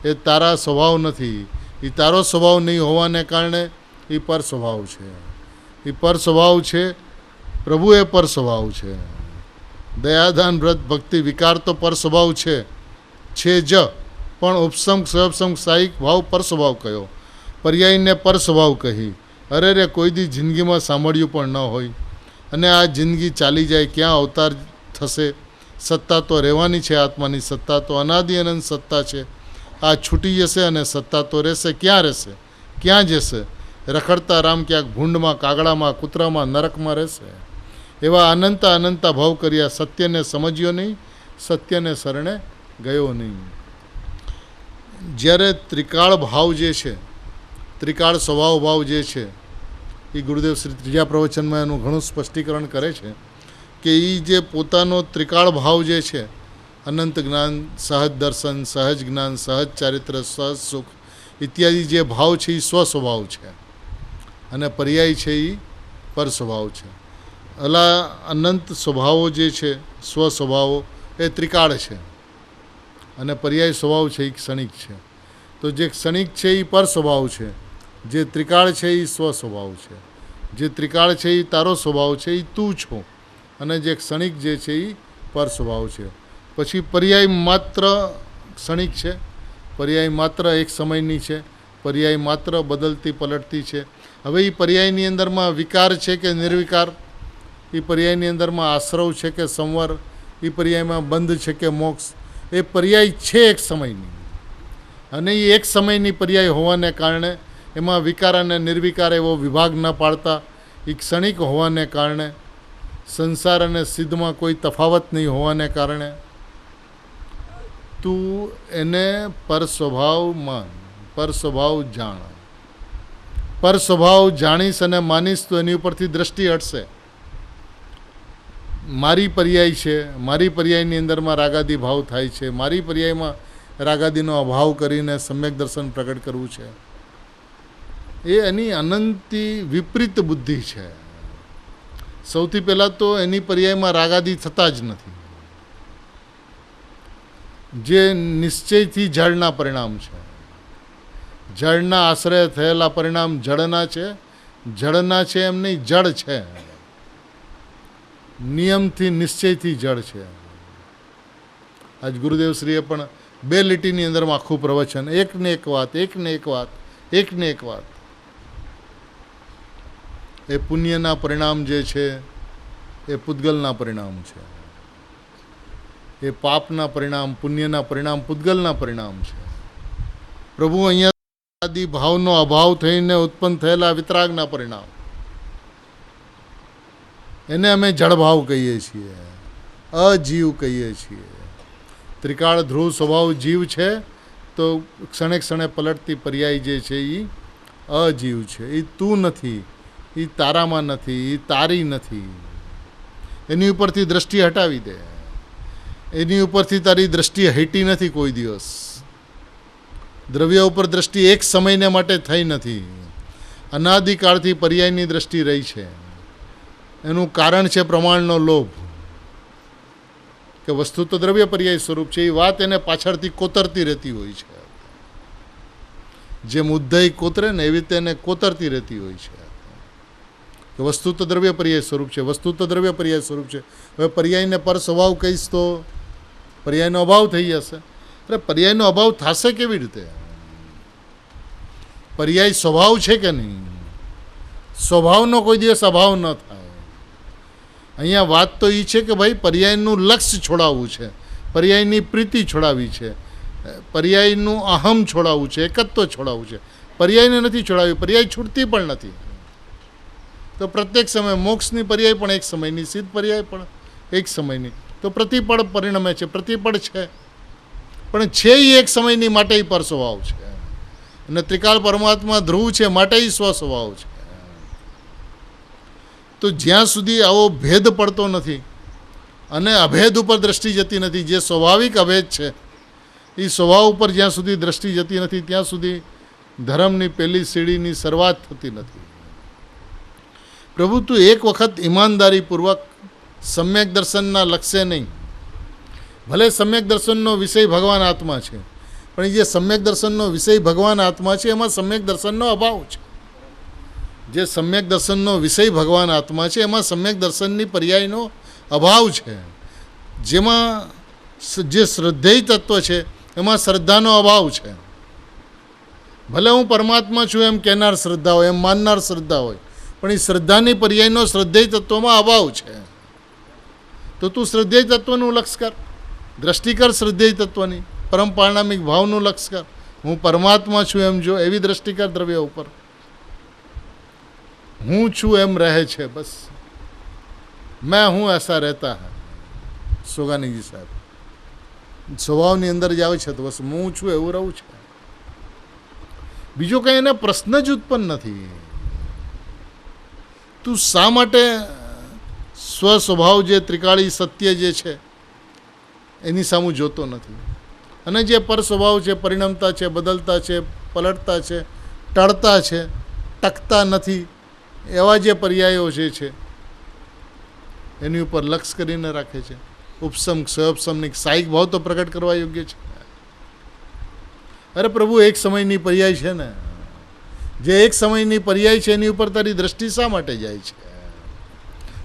એ તારા સ્વભાવ નથી. એ તારો સ્વભાવ નહીં હોવાને કારણે એ પર સ્વભાવ છે. એ પર સ્વભાવ છે. પ્રભુ એ પર સ્વભાવ છે. દયાદાન, વ્રત, ભક્તિ, વિકાર તો પર સ્વભાવ છે જ, પણ ઉપસમ, સ્વપસમ, સાહિક ભાવ પર સ્વભાવ કયો, પર્યાયને પર સ્વભાવ કહી. અરે રે, કોઈ દી જિંદગીમાં સાંભળ્યું પણ ન હોય. અને આ જિંદગી ચાલી જાય, ક્યાં અવતાર થશે? સત્તા તો રહેવાની છે. આત્માની સત્તા તો અનાદિ અનંત સત્તા છે. આ છૂટી જશે અને સત્તા તો રહેશે. ક્યાં રહેશે? ક્યાં જશે? રખડતા રામ ક્યાંક ભૂંડમાં, કાગડામાં, કૂતરામાં, નરકમાં રહેશે. એવા અનંતા ભાવ કર્યા. સત્યને સમજ્યો નહીં, સત્યને શરણે ગયો નહીં. જ્યારે ત્રિકાળ ભાવ જે છે, ત્રિકાળ સ્વભાવ ભાવ જે છે, એ ગુરુદેવ શ્રી ત્રીજા પ્રવચનમાં એનું ઘણું સ્પષ્ટીકરણ કરે છે કે એ જે પોતાનો ત્રિકાળ ભાવ જે છે અનંત જ્ઞાન, સહજ દર્શન, સહજ જ્ઞાન, સહજ ચારિત્ર, સહજ સુખ ઇત્યાદિ જે ભાવ છે એ સ્વસ્વભાવ છે અને પર્યાય છે એ પર સ્વભાવ છે. અલા અનંત સ્વભાવો જે છે સ્વસ્વભાવો એ ત્રિકાળ છે અને પર્યાય સ્વભાવ છે એ ક્ષણિક છે. તો જે ક્ષણિક છે એ પર સ્વભાવ છે, જે ત્રિકાળ છે એ સ્વ સ્વભાવ છે. જે ત્રિકાળ છે એ તારો સ્વભાવ છે, એ તું છો, અને જે ક્ષણિક જે છે એ પર સ્વભાવ છે. પછી પર્યાય માત્ર ક્ષણિક છે, પર્યાય માત્ર એક સમયની છે, પર્યાય માત્ર બદલતી પલટતી છે. હવે એ પર્યાયની અંદરમાં વિકાર છે કે નિર્વિકાર, એ પર્યાયની અંદરમાં આશ્રવ છે કે સંવર, એ પર્યાયમાં બંધ છે કે મોક્ષ, એ પર્યાય છે એક સમયની. અને એ એક સમયની પર્યાય હોવાને કારણે એમાં વિકાર અને નિર્વિકાર એવો વિભાગ ન પાડતા, એ ક્ષણિક હોવાને કારણે, સંસાર અને સિદ્ધમાં કોઈ તફાવત નહીં હોવાને કારણે તું એને પર સ્વભાવ માન, પર સ્વભાવ જાણ. પર સ્વભાવ જાણીશ અને માનીશ તો એની ઉપરથી દ્રષ્ટિ હટશે. મારી પર્યાય છે, મારી પર્યાયની અંદરમાં રાગાદી ભાવ થાય છે, મારી પર્યાયમાં રાગાદીનો અભાવ કરીને સમ્યક દર્શન પ્રગટ કરવું છે, એ એની અનંતી વિપરીત બુદ્ધિ છે. સૌથી પહેલાં તો એની પર્યાયમાં રાગાદી થતા જ નથી, જે નિશ્ચયથી જળના પરિણામ છે. જળના આશ્રય થયેલા પરિણામ જળના છે, જળના છે એમ નહીં, જળ છે, નિયમથી નિશ્ચયથી જળ છે. આજ ગુરુદેવશ્રીએ પણ 2 લીટીની અંદરમાં આખું પ્રવચન, એકને એક વાત, એકને એક વાત, એકને એક વાત. એ પુણ્યના પરિણામ જે છે એ પૂતગલના પરિણામ છે, એ પાપના પરિણામ, પુણ્યના પરિણામ પૂતગલના પરિણામ છે. પ્રભુ અહીંયા આદિ ભાવનો અભાવ થઈને ઉત્પન્ન થયેલા વિતરાગના પરિણામ, એને અમે જળભાવ કહીએ છીએ, અજીવ કહીએ છીએ. ત્રિકાળ ધ્રુવ સ્વભાવ જીવ છે, તો ક્ષણે ક્ષણે પલટતી પર્યાય જે છે એ અજીવ છે. એ તું નથી, એ તારામાં નથી, એ તારી નથી. એની ઉપરથી દ્રષ્ટિ હટાવી દે. એની ઉપરથી તારી દ્રષ્ટિ હટી નથી કોઈ દિવસ. દ્રવ્ય ઉપર દ્રષ્ટિ એક સમયને માટે થઈ નથી, અનાદિકાળથી પર્યાયની દ્રષ્ટિ રહી છે. એનું કારણ છે પ્રમાણનો લોભ, કે વસ્તુ તો દ્રવ્ય પર્યાય સ્વરૂપ છે, એ વાત એને પાછળથી કોતરતી રહેતી હોય છે. જેમ ઉદ્ધય કોતરે ને એવી રીતે એને કોતરતી રહેતી હોય છે કે વસ્તુ તો દ્રવ્ય પર્યાય સ્વરૂપ છે, વસ્તુ તો દ્રવ્ય પર્યાય સ્વરૂપ છે. હવે પર્યાયને પર સ્વભાવ કહીશ તો પર્યાયનો અભાવ થઈ જશે. અરે પર્યાયનો અભાવ થશે કેવી રીતે? પર્યાય સ્વભાવ છે કે નહીં? સ્વભાવનો કોઈ દિવસ અભાવ ન થાય. અહીંયા વાત તો એ છે કે ભાઈ પર્યાયનું લક્ષ્ય છોડાવવું છે, પર્યાયની પ્રીતિ છોડાવી છે, પર્યાયનું અહમ છોડાવવું છે, એકત્વ છોડાવવું છે. પર્યાયને નથી છોડાવી, પર્યાય છૂટતી પણ નથી. તો પ્રત્યેક સમય મોક્ષની પર્યાય પણ એક સમયની, સિદ્ધ પર્યાય પણ એક સમયની. તો પ્રતિપળ પરિણમે છે, પ્રતિપળ છે, પણ છે એ એક સમયની માટે પર સ્વભાવ છે. અને ત્રિકાળ પરમાત્મા ધ્રુવ છે માટે સ્વ સ્વભાવ છે. તો જ્યાં સુધી આવો ભેદ પડતો નથી અને અભેદ ઉપર દ્રષ્ટિ જતી નથી, જે સ્વાભાવિક અભેદ છે એ સ્વભાવ ઉપર જ્યાં સુધી દ્રષ્ટિ જતી નથી, ત્યાં સુધી ધર્મની પહેલી સીડીની શરૂઆત થતી નથી. પ્રભુ તું એક વખત ઈમાનદારીપૂર્વક સમ્યક દર્શનના લક્ષ્ય નહીં, ભલે સમ્યક દર્શનનો વિષય ભગવાન આત્મા છે, પણ એ જે સમ્યક દર્શનનો વિષય ભગવાન આત્મા છે એમાં સમ્યક દર્શનનો અભાવ છે. જે સમ્યક દર્શનનો વિષય ભગવાન આત્મા છે એમાં સમ્યક દર્શનની પર્યાયનો અભાવ છે. જેમાં જે શ્રદ્ધેય તત્વ છે એમાં શ્રદ્ધાનો અભાવ છે. ભલે હું પરમાત્મા છું એમ કહેનાર શ્રદ્ધા હોય, એમ માનનાર શ્રદ્ધા હોય, પણ એ શ્રદ્ધાની પર્યાયનો શ્રદ્ધેય તત્વમાં અભાવ છે. તો તું શ્રદ્ધેય તત્વનું લક્ષ કર, દ્રષ્ટિ કર શ્રદ્ધેય તત્વની, પરમ પારણામિક ભાવનું લક્ષ કર. હું પરમાત્મા છું એમ જો, એવી દ્રષ્ટિ કર દ્રવ્ય ઉપર. હું છું એમ રહે છે, બસ મેં હું એસા રહેતા હૈ. સોગાનીજી સાહેબ સ્વભાવની અંદર જ આવે છે તો બસ હું છું એવું રહું છે. બીજો કંઈ એને પ્રશ્ન જ ઉત્પન્ન નથી. તું શા માટે સ્વ સ્વભાવ જે ત્રિકાળી સત્ય જે છે એની સામું જોતો નથી. અને જે પર સ્વભાવ છે, પરિણમતા છે, બદલતા છે, પલટતા છે, ટળતા છે, ટકતા નથી, એવા જે પર્યાયો જે છે એની ઉપર લક્ષ કરીને રાખે છે. ઉપસમ ક્ષયોપસમની સાહિક ભાવ તો પ્રગટ કરવા યોગ્ય છે. અરે પ્રભુ, એક સમયની પર્યાય છે ને, જે એક સમયની પર્યાય છે એની ઉપર તારી દ્રષ્ટિ શા માટે જાય છે?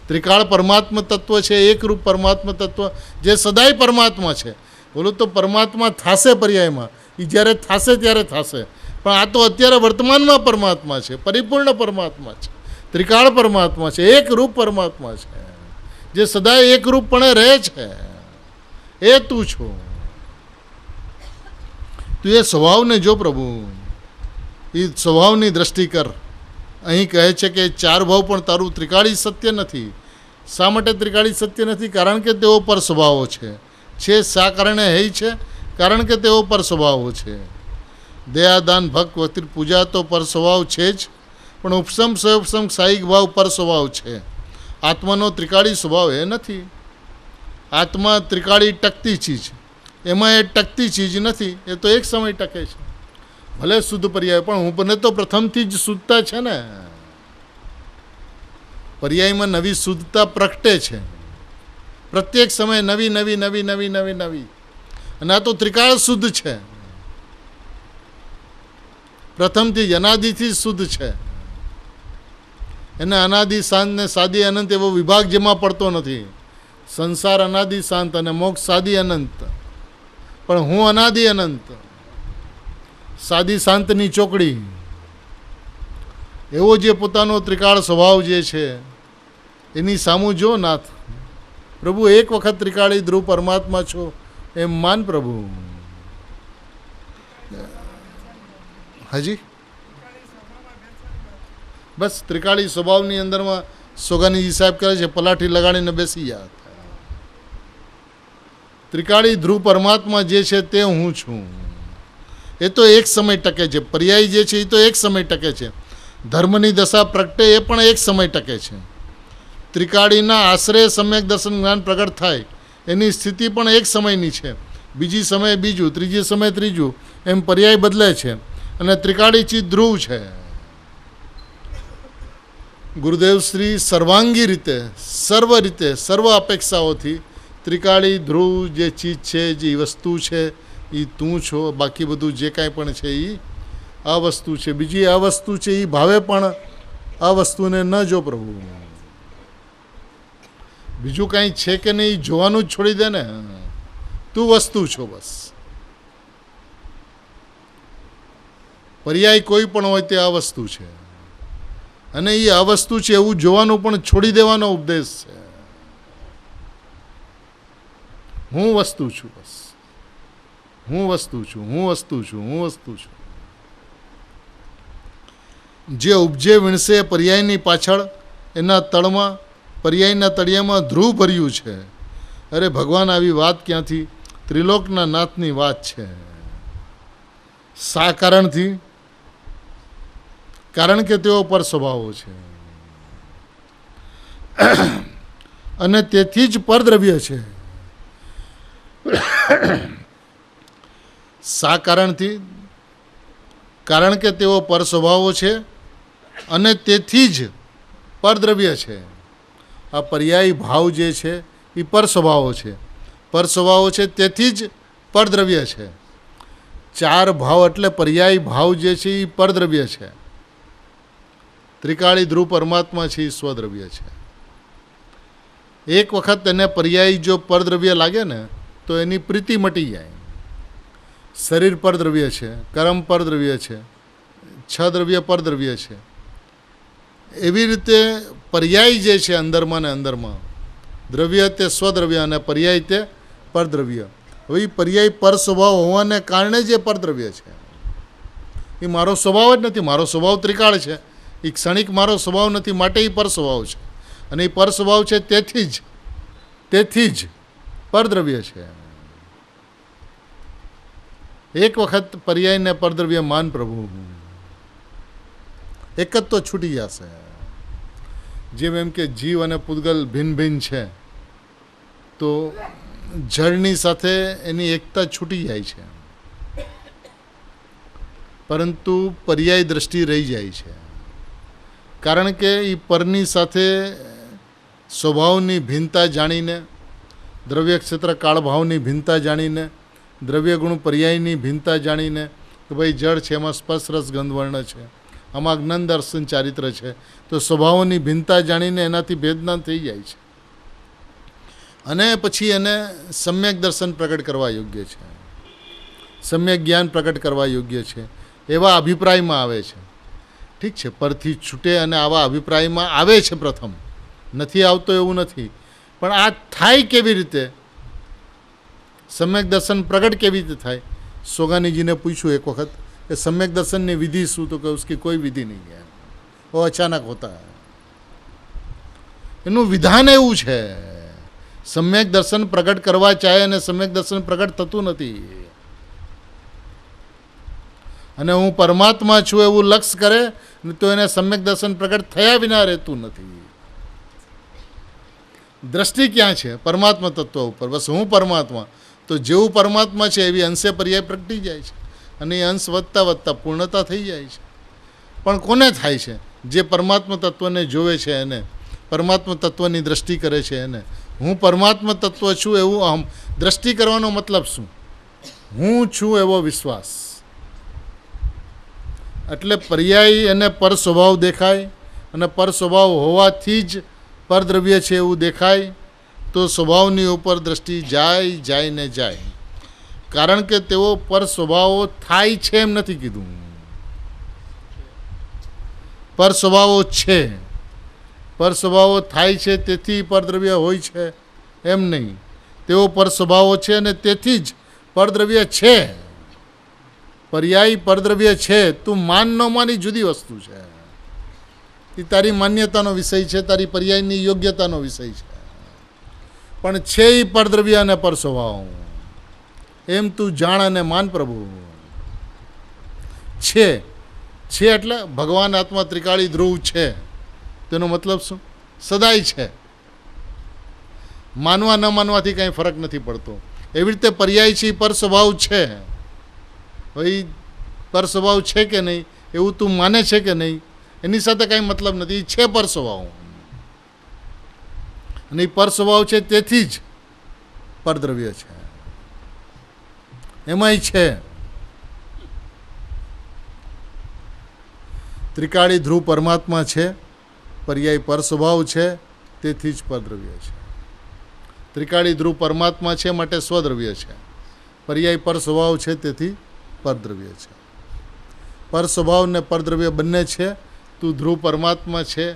ત્રિકાળ પરમાત્મ તત્વ છે, એકરૂપ પરમાત્મ તત્વ જે સદાય પરમાત્મા છે. બોલો તો પરમાત્મા થશે પર્યાયમાં, એ જ્યારે થશે ત્યારે થશે, પણ આ તો અત્યારે વર્તમાનમાં પરમાત્મા છે, પરિપૂર્ણ પરમાત્મા છે, ત્રિકાળ પરમાત્મા છે, એકરૂપ પરમાત્મા છે, જે સદાય એકરૂપપણે રહે છે. એ તું છો. તું એ સ્વભાવને જો પ્રભુ, એ સ્વભાવની દ્રષ્ટિ કર. અહીં કહે છે કે ચાર ભાવ પણ તારું ત્રિકાળી સત્ય નથી. શા માટે ત્રિકાળી સત્ય નથી? કારણ કે તેઓ પર સ્વભાવો છે. શા કારણે હૈ છે? કારણ કે તેઓ પર સ્વભાવો છે. દયાદાન ભક્ત પૂજા તો પર સ્વભાવ છે જ, પણ ઉપસમ સ્વયંપસમ સાહિક ભાવ પર સ્વભાવ છે. આત્માનો ત્રિકાળી સ્વભાવ એ નથી. આત્મા ત્રિકાળી ટકતી ચીજ, એમાં એ ટકતી ચીજ નથી. એ તો એક સમય ટકે છે. ભલે શુદ્ધ પર્યાય, પણ હું મને તો પ્રથમથી જ શુદ્ધતા છે ને. પર્યાયમાં નવી શુદ્ધતા પ્રગટે છે. પ્રત્યેક સમયે નવી નવી નવી નવી નવી નવી. અને આ તો ત્રિકાળ શુદ્ધ છે. પ્રથમથી જ અનાદિથી શુદ્ધ છે. એને અનાદિ શાંત ને સાદી અનંત એવો વિભાગ જેમાં પડતો નથી. સંસાર અનાદિ શાંત અને મોક્ષ સાદી અનંત, પણ હું અનાદિ અનંત, સાદી શાંતની ચોકડી. એવો જે પોતાનો ત્રિકાળ સ્વભાવ જે છે એની સામું જો નાથ. પ્રભુ, એક વખત ત્રિકાળી ધ્રુવ પરમાત્મા છો એમ માન પ્રભુ. હાજી, બસ ત્રિકાળી સ્વભાવની અંદરમાં સોગાનીજી સાહેબ કરે છે, પલાઠી લગાડીને બેસી ગયા. ત્રિકાળી ધ્રુવ પરમાત્મા જે છે તે હું છું. એ તો એક સમય ટકે છે. પર્યાય જે છે એ તો એક સમય ટકે છે. ધર્મની દશા પ્રગટે એ પણ એક સમય ટકે છે. ત્રિકાળીના આશ્રય સમ્યક દર્શન જ્ઞાન પ્રગટ થાય એની સ્થિતિ પણ એક સમયની છે. બીજી સમયે બીજું, ત્રીજી સમયે ત્રીજું, એમ પર્યાય બદલે છે. અને ત્રિકાળી ચીજ ધ્રુવ છે. ગુરુદેવ શ્રી સર્વાંગી રીતે, સર્વ રીતે, સર્વ અપેક્ષાઓથી ત્રિકાળી ધ્રુવ જે ચીજ છે, જે વસ્તુ છે એ તું છો. બાકી બધું જે કાંઈ પણ છે એ આ વસ્તુ છે. બીજી આ વસ્તુ છે એ ભાવે પણ આ વસ્તુને ન જો પ્રભુ. બીજું કાંઈ છે કે નહીં જોવાનું જ છોડી દે ને. તું વસ્તુ છો બસ. પર્યાય કોઈ પણ હોય તે આ વસ્તુ છે, અને એ આ વસ્તુ છે એવું જોવાનું પણ છોડી દેવાનો ઉપદેશ છે. હું વસ્તુ છું બસ. હું વસ્તુ છું, હું વસ્તુ છું, હું વસ્તુ છું. જે ઉપજે વીણશે પર્યાયની પાછળ, એના તળમાં, પર્યાયના તળિયામાં ધ્રુવ ભર્યું છે. અરે ભગવાન, આવી વાત ક્યાંથી? ત્રિલોકના નાથની વાત છે. શા કારણથી? કારણ કે તેઓ પર સ્વભાવો છે, અને તેથી જ પરદ્રવ્ય છે. શા કારણથી? કારણ કે તેઓ પર સ્વભાવો છે અને તેથી જ પરદ્રવ્ય છે. આ પર્યાય ભાવ જે છે એ પર સ્વભાવો છે. પર સ્વભાવો છે તેથી જ પરદ્રવ્ય છે. ચાર ભાવ એટલે પર્યાય ભાવ જે છે એ પરદ્રવ્ય છે. ત્રિકાળી ધ્રુવ પરમાત્મા છે એ સ્વદ્રવ્ય છે. એક વખત એને પર્યાય જો પરદ્રવ્ય લાગે ને તો એની પ્રીતિ મટી જાય. શરીર પરદ્રવ્ય છે, કર્મ પરદ્રવ્ય છે, છ દ્રવ્ય પરદ્રવ્ય છે. એવી રીતે પર્યાય જે છે અંદરમાં ને અંદરમાં, દ્રવ્ય તે સ્વદ્રવ્ય અને પર્યાય તે પરદ્રવ્ય. હવે એ પર્યાય પર સ્વભાવ હોવાને કારણે જે પરદ્રવ્ય છે એ મારો સ્વભાવ જ નથી. મારો સ્વભાવ ત્રિકાળ છે. એ ક્ષણિક મારો સ્વભાવ નથી, માટે એ પર સ્વભાવ છે. અને એ પર સ્વભાવ છે તેથી જ પરદ્રવ્ય છે. એક વખત પર્યાયને પરદ્રવ્ય માન પ્રભુ. એક જ તો છૂટી જશે. જેમ એમ કે જીવ અને પૂતગલ ભિન્ન ભિન્ન છે, તો જળની સાથે એની એકતા છૂટી જાય છે, પરંતુ પર્યાય દ્રષ્ટિ રહી જાય છે. કારણ કે એ પરની સાથે સ્વભાવની ભિન્નતા જાણીને, દ્રવ્ય ક્ષેત્ર કાળભાવની ભિન્નતા જાણીને, દ્રવ્ય ગુણ પર્યાયની ભિન્નતા જાણીને કે ભાઈ જળ છે, એમાં સ્પર્શ રસ ગંધ વર્ણ છે, આમાં જ્ઞાન દર્શન ચારિત્ર છે, તો સ્વભાવોની ભિન્નતા જાણીને એનાથી ભેદના થઈ જાય છે. અને પછી એને સમ્યક દર્શન પ્રગટ કરવા યોગ્ય છે, સમ્યક જ્ઞાન પ્રગટ કરવા યોગ્ય છે, એવા અભિપ્રાયમાં આવે છે. ઠીક છે, પરથી છૂટે અને આવા અભિપ્રાયમાં આવે છે. પ્રથમ નથી આવતો એવું નથી, પણ આ થાય કેવી રીતે, સમ્યક દર્શન પ્રગટ કેવી રીતે થાય? સોગાનીજીને પૂછ્યું એક વખત કે સમ્યક દર્શનની વિધિ શું? તો કે ઉસકી કોઈ વિધિ નહીં है, वो अचानक होता है. એનું વિધાન એવું છે, સમ્યક દર્શન પ્રગટ કરવા ચાહે અને સમ્યક દર્શન પ્રગટ થતું નથી. અને હું પરમાત્મા છું એવું લક્ષ્ય કરે તો એને સમ્યક દર્શન પ્રગટ થયા વિના રહેતું નથી. દ્રષ્ટિ ક્યાં છે? પરમાત્મા તત્વ ઉપર. બસ હું પરમાત્મા, તો જેવું પરમાત્મા છે એવી અંશે પર્યાય પ્રગટી જાય છે, અને એ અંશ વધતા વધતા પૂર્ણતા થઈ જાય છે. પણ કોને થાય છે? જે પરમાત્મા તત્વને જોવે છે એને, પરમાત્મા તત્વની દ્રષ્ટિ કરે છે એને. હું પરમાત્મા તત્વ છું એવું અહમ. દ્રષ્ટિ કરવાનો મતલબ શું? હું છું એવો વિશ્વાસ. એટલે પર્યાય એને પર સ્વભાવ દેખાય, અને પર સ્વભાવ હોવાથી જ પરદ્રવ્ય છે એવું દેખાય, તો સ્વભાવની ઉપર દ્રષ્ટિ જાય ને જાય. કારણ કે તેઓ પર સ્વભાવો થાય છે એમ નથી કીધું, પર સ્વભાવો છે. પર સ્વભાવો થાય છે તેથી પરદ્રવ્ય હોય છે એમ નહીં. તેઓ પર સ્વભાવો છે અને તેથી જ પરદ્રવ્ય છે. પર્યાય પરદ્રવ્ય છે, તું માન ન માની જુદી વસ્તુ છે. એ તારી માન્યતાનો વિષય છે, તારી પર્યાયની યોગ્યતાનો વિષય છે. પણ છે એ પરદ્રવ્ય અને પર સ્વભાવ, એમ તું જાણ અને માન. પ્રભુ છે એટલે ભગવાન આત્મા ત્રિકાળી ધ્રુવ છે. તેનો મતલબ શું? સદાય છે. માનવા ન માનવાથી કાંઈ ફરક નથી પડતો. એવી રીતે પર્યાય છે, પર સ્વભાવ છે. ભાઈ પર સ્વભાવ છે કે નહીં એવું તું માને છે કે નહીં, એની સાથે કાંઈ મતલબ નથી. છે પર સ્વભાવ, અને એ પર સ્વભાવ છે તેથી જ પરદ્રવ્ય છે. એમાંય છે ત્રિકાળી ધ્રુવ પરમાત્મા છે, પર્યાય પર સ્વભાવ છે તેથી જ પરદ્રવ્ય છે. ત્રિકાળી ધ્રુવ પરમાત્મા છે માટે સ્વદ્રવ્ય છે, પર્યાય પર સ્વભાવ છે તેથી પરદ્રવ્ય છે. પર સ્વભાવ ને પરદ્રવ્ય બંને છે. તું ધ્રુવ પરમાત્મા છે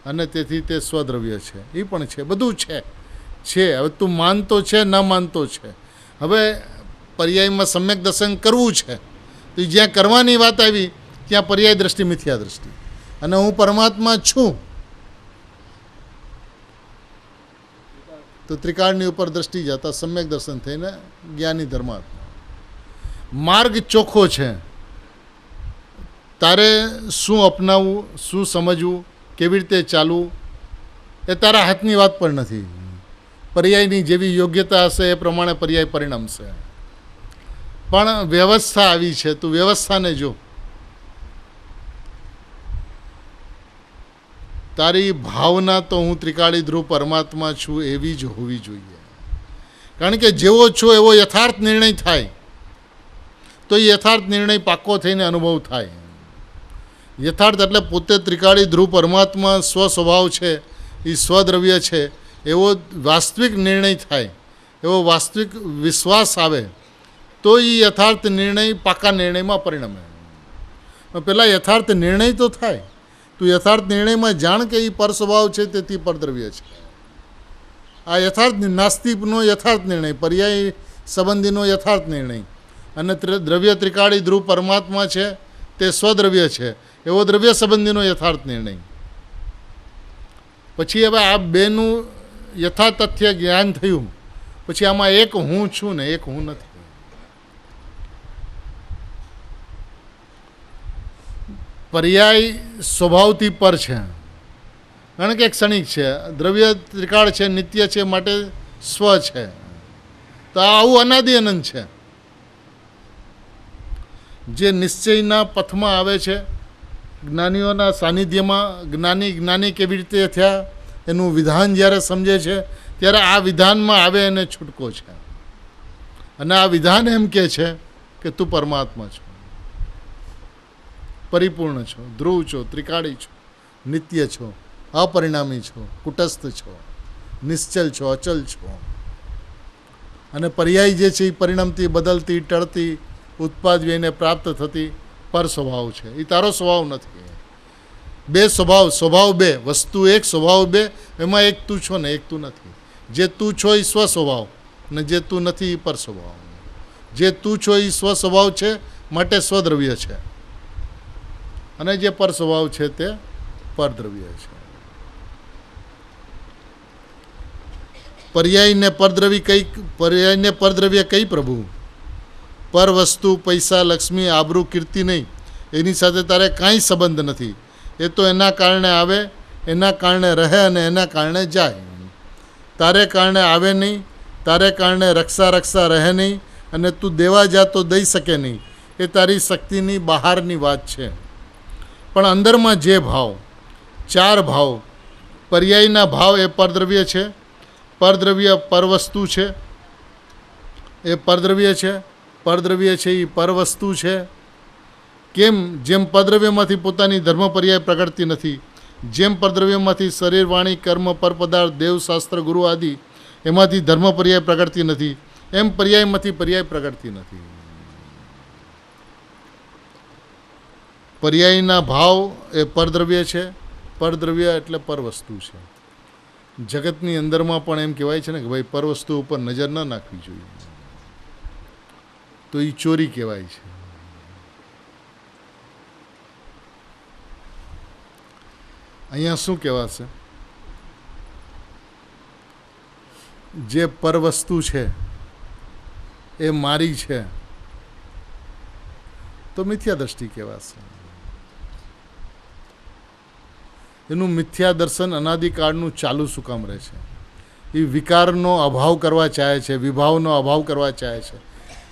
અને તેથી તે સ્વદ્રવ્ય છે. એ પણ છે, બધું છે. હવે તું માનતો છે, ન માનતો છે. હવે પર્યાયમાં સમ્યક દર્શન કરવું છે, તો જ્યાં કરવાની વાત આવી ત્યાં પર્યાય દ્રષ્ટિ મિથ્યા દ્રષ્ટિ, અને હું પરમાત્મા છું તો ત્રિકાળની ઉપર દ્રષ્ટિ જતા સમ્યક દર્શન થઈને જ્ઞાની ધર્માત્મા. માર્ગ ચોખ્ખો છે. તારે શું અપનાવવું, શું સમજવું, કેવી રીતે ચાલવું, એ તારા હાથની વાત પણ નથી. પર્યાયની જેવી યોગ્યતા હશે એ પ્રમાણે પર્યાય પરિણમશે. પણ વ્યવસ્થા આવી છે, તું વ્યવસ્થાને જો. તારી ભાવના તો હું ત્રિકાળી ધ્રુવ પરમાત્મા છું એવી જ હોવી જોઈએ. કારણ કે જેવો છો એવો યથાર્થ નિર્ણય થાય તો એ યથાર્થ નિર્ણય પાક્કો થઈને અનુભવ થાય. યથાર્થ એટલે પોતે ત્રિકાળી ધ્રુવ પરમાત્મા સ્વ સ્વભાવ છે, એ સ્વદ્રવ્ય છે, એવો વાસ્તવિક નિર્ણય થાય, એવો વાસ્તવિક વિશ્વાસ આવે તો એ યથાર્થ નિર્ણય પાકા નિર્ણયમાં પરિણમે. પહેલાં યથાર્થ નિર્ણય તો થાય. તું યથાર્થ નિર્ણયમાં જાણ કે એ પર સ્વભાવ છે તેથી પરદ્રવ્ય છે. આ યથાર્થ નાસ્તિકનો યથાર્થ નિર્ણય, પર્યાય સંબંધીનો યથાર્થ નિર્ણય, અને દ્રવ્ય ત્રિકાળી ધ્રુવ પરમાત્મા છે તે સ્વદ્રવ્ય છે એવો દ્રવ્ય સંબંધીનો યથાર્થ નિર્ણય. પછી હવે આ બેનું યથાતથ્ય જ્ઞાન થયું પછી આમાં એક હું છું ને એક હું નથી. પર્યાય સ્વભાવથી પર છે, કારણ કે ક્ષણિક છે. દ્રવ્ય ત્રિકાળ છે, નિત્ય છે, માટે સ્વ છે. તો આવું અનાદિ અનંત છે. જે નિશ્ચયના પથમાં આવે છે, જ્ઞાનીઓના સાનિધ્યમાં જ્ઞાની કેવી રીતે થયા એનું વિધાન જ્યારે સમજે છે ત્યારે આ વિધાનમાં આવે એને છૂટકો છે. અને આ વિધાન એમ કહે છે કે તું પરમાત્મા છો, પરિપૂર્ણ છો, ધ્રુવ છો, ત્રિકાળી છો, નિત્ય છો, અપરિણામી છો, કુટસ્થ છો, નિશ્ચલ છો, અચલ છો. અને પર્યાય જે છે એ પરિણમતી, બદલતી, ટળતી, ઉત્પાદવી એને પ્રાપ્ત થતી પર સ્વભાવ છે. એ તારો સ્વભાવ નથી. બે સ્વભાવ બે, વસ્તુ એક, સ્વભાવ બે. એમાં એક તું છો ને એક તું નથી. જે તું છો એ સ્વ સ્વભાવ, ને જે તું નથી એ પર સ્વભાવ. જે તું છો એ સ્વ સ્વભાવ છે, માટે સ્વદ્રવ્ય છે, અને જે પર સ્વભાવ છે તે પરદ્રવ્ય છે. પર્યાયને પરદ્રવ્ય કઈ પ્રભુ? પર વસ્તુ, પૈસા, લક્ષ્મી, આબરૂ, કીર્તિ નહીં, એની સાથે તારે કાંઈ સંબંધ નથી. એ તો એના કારણે આવે, એના કારણે રહે અને એના કારણે જાય. તારે કારણે આવે નહીં, તારે કારણે રક્ષા રહે નહીં, અને તું દેવા જા તો દઈ શકે નહીં. એ તારી શક્તિની બહારની વાત છે. પણ અંદરમાં જે ભાવ, ચાર ભાવ, પર્યાયના ભાવ એ પરદ્રવ્ય છે, પરદ્રવ્ય પરવસ્તુ છે, એ પરદ્રવ્ય છે, પરદ્રવ્ય છે એ પરવસ્તુ છે. કેમ? જેમ પરદ્રવ્યમાંથી પોતાની ધર્મ પર્યાય પ્રગટતી નથી, જેમ પરદ્રવ્યમાંથી શરીર, વાણી, કર્મ, પર પદાર્થ, દેવ, શાસ્ત્ર, ગુરુ આદિ એમાંથી ધર્મ પર્યાય પ્રગટતી નથી, એમ પર્યાયમાંથી પર્યાય પ્રગટતી નથી. પર્યાયના ભાવ એ પરદ્રવ્ય છે, પરદ્રવ્ય એટલે પરવસ્તુ છે. જગતની અંદરમાં પણ એમ કહેવાય છે ને કે ભાઈ પરવસ્તુ ઉપર નજર ન નાખવી જોઈએ, તો એ ચોરી કહેવાય છે. અહીંયા શું કહેવાશે? જે પરવસ્તુ છે એ મારી છે તો મિથ્યા દ્રષ્ટિ કહેવાશે. એનું મિથ્યા દર્શન અનાદિકાળનું ચાલુ શું કામ રહે છે? એ વિકારનો અભાવ કરવા ચાહે છે, વિભાવનો અભાવ કરવા ચાહે છે,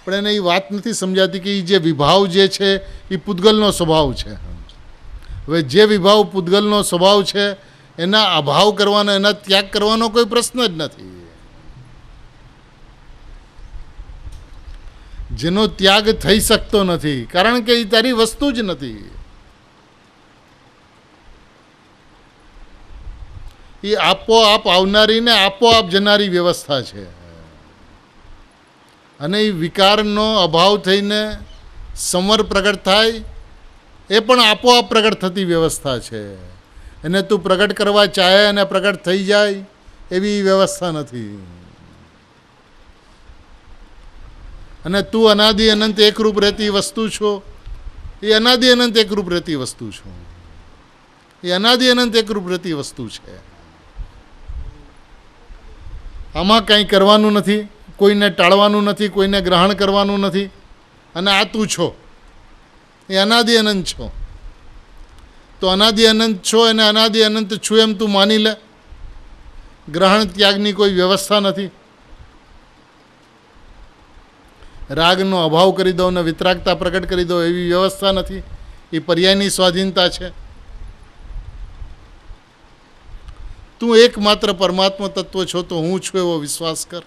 પણ એને એ વાત નથી સમજાતી કે એ જે વિભાવ જે છે એ પૂતગલનો સ્વભાવ છે. હવે જે વિભાવ પૂતગલનો સ્વભાવ છે એના અભાવ કરવાનો, એના ત્યાગ કરવાનો કોઈ પ્રશ્ન જ નથી. જેનો ત્યાગ થઈ શકતો નથી, કારણ કે એ તારી વસ્તુ જ નથી. એ આપોઆપ આવનારી ને આપોઆપ જનારી વ્યવસ્થા છે. અને એ વિકારનો અભાવ થઈને સંવર પ્રગટ થાય એ પણ આપોઆપ પ્રગટ થતી વ્યવસ્થા છે. એને તું પ્રગટ કરવા ચાહે અને પ્રગટ થઈ જાય એવી વ્યવસ્થા નથી. અને તું અનાદિ અનંત એકરૂપ રહેતી વસ્તુ છો, એ અનાદિ અનંત એકરૂપ રહેતી વસ્તુ છો, એ અનાદિ અનંત એકરૂપ રહેતી વસ્તુ છે. આમાં કંઈ કરવાનું નથી, કોઈને ટાળવાનું નથી, કોઈને ગ્રહણ કરવાનું નથી. અને આ તું છો, એ અનાદિ અનંત છો. તો અનાદિ અનંત છો અને અનાદિ અનંત છું એમ તું માની લે. ગ્રહણ ત્યાગની કોઈ વ્યવસ્થા નથી. રાગનો અભાવ કરી દો અને વિતરાગતા પ્રગટ કરી દો એવી વ્યવસ્થા નથી. એ પર્યાયની સ્વાધીનતા છે. તું એકમાત્ર પરમાત્મા તત્વ છો તો હું છું એવો વિશ્વાસ કર.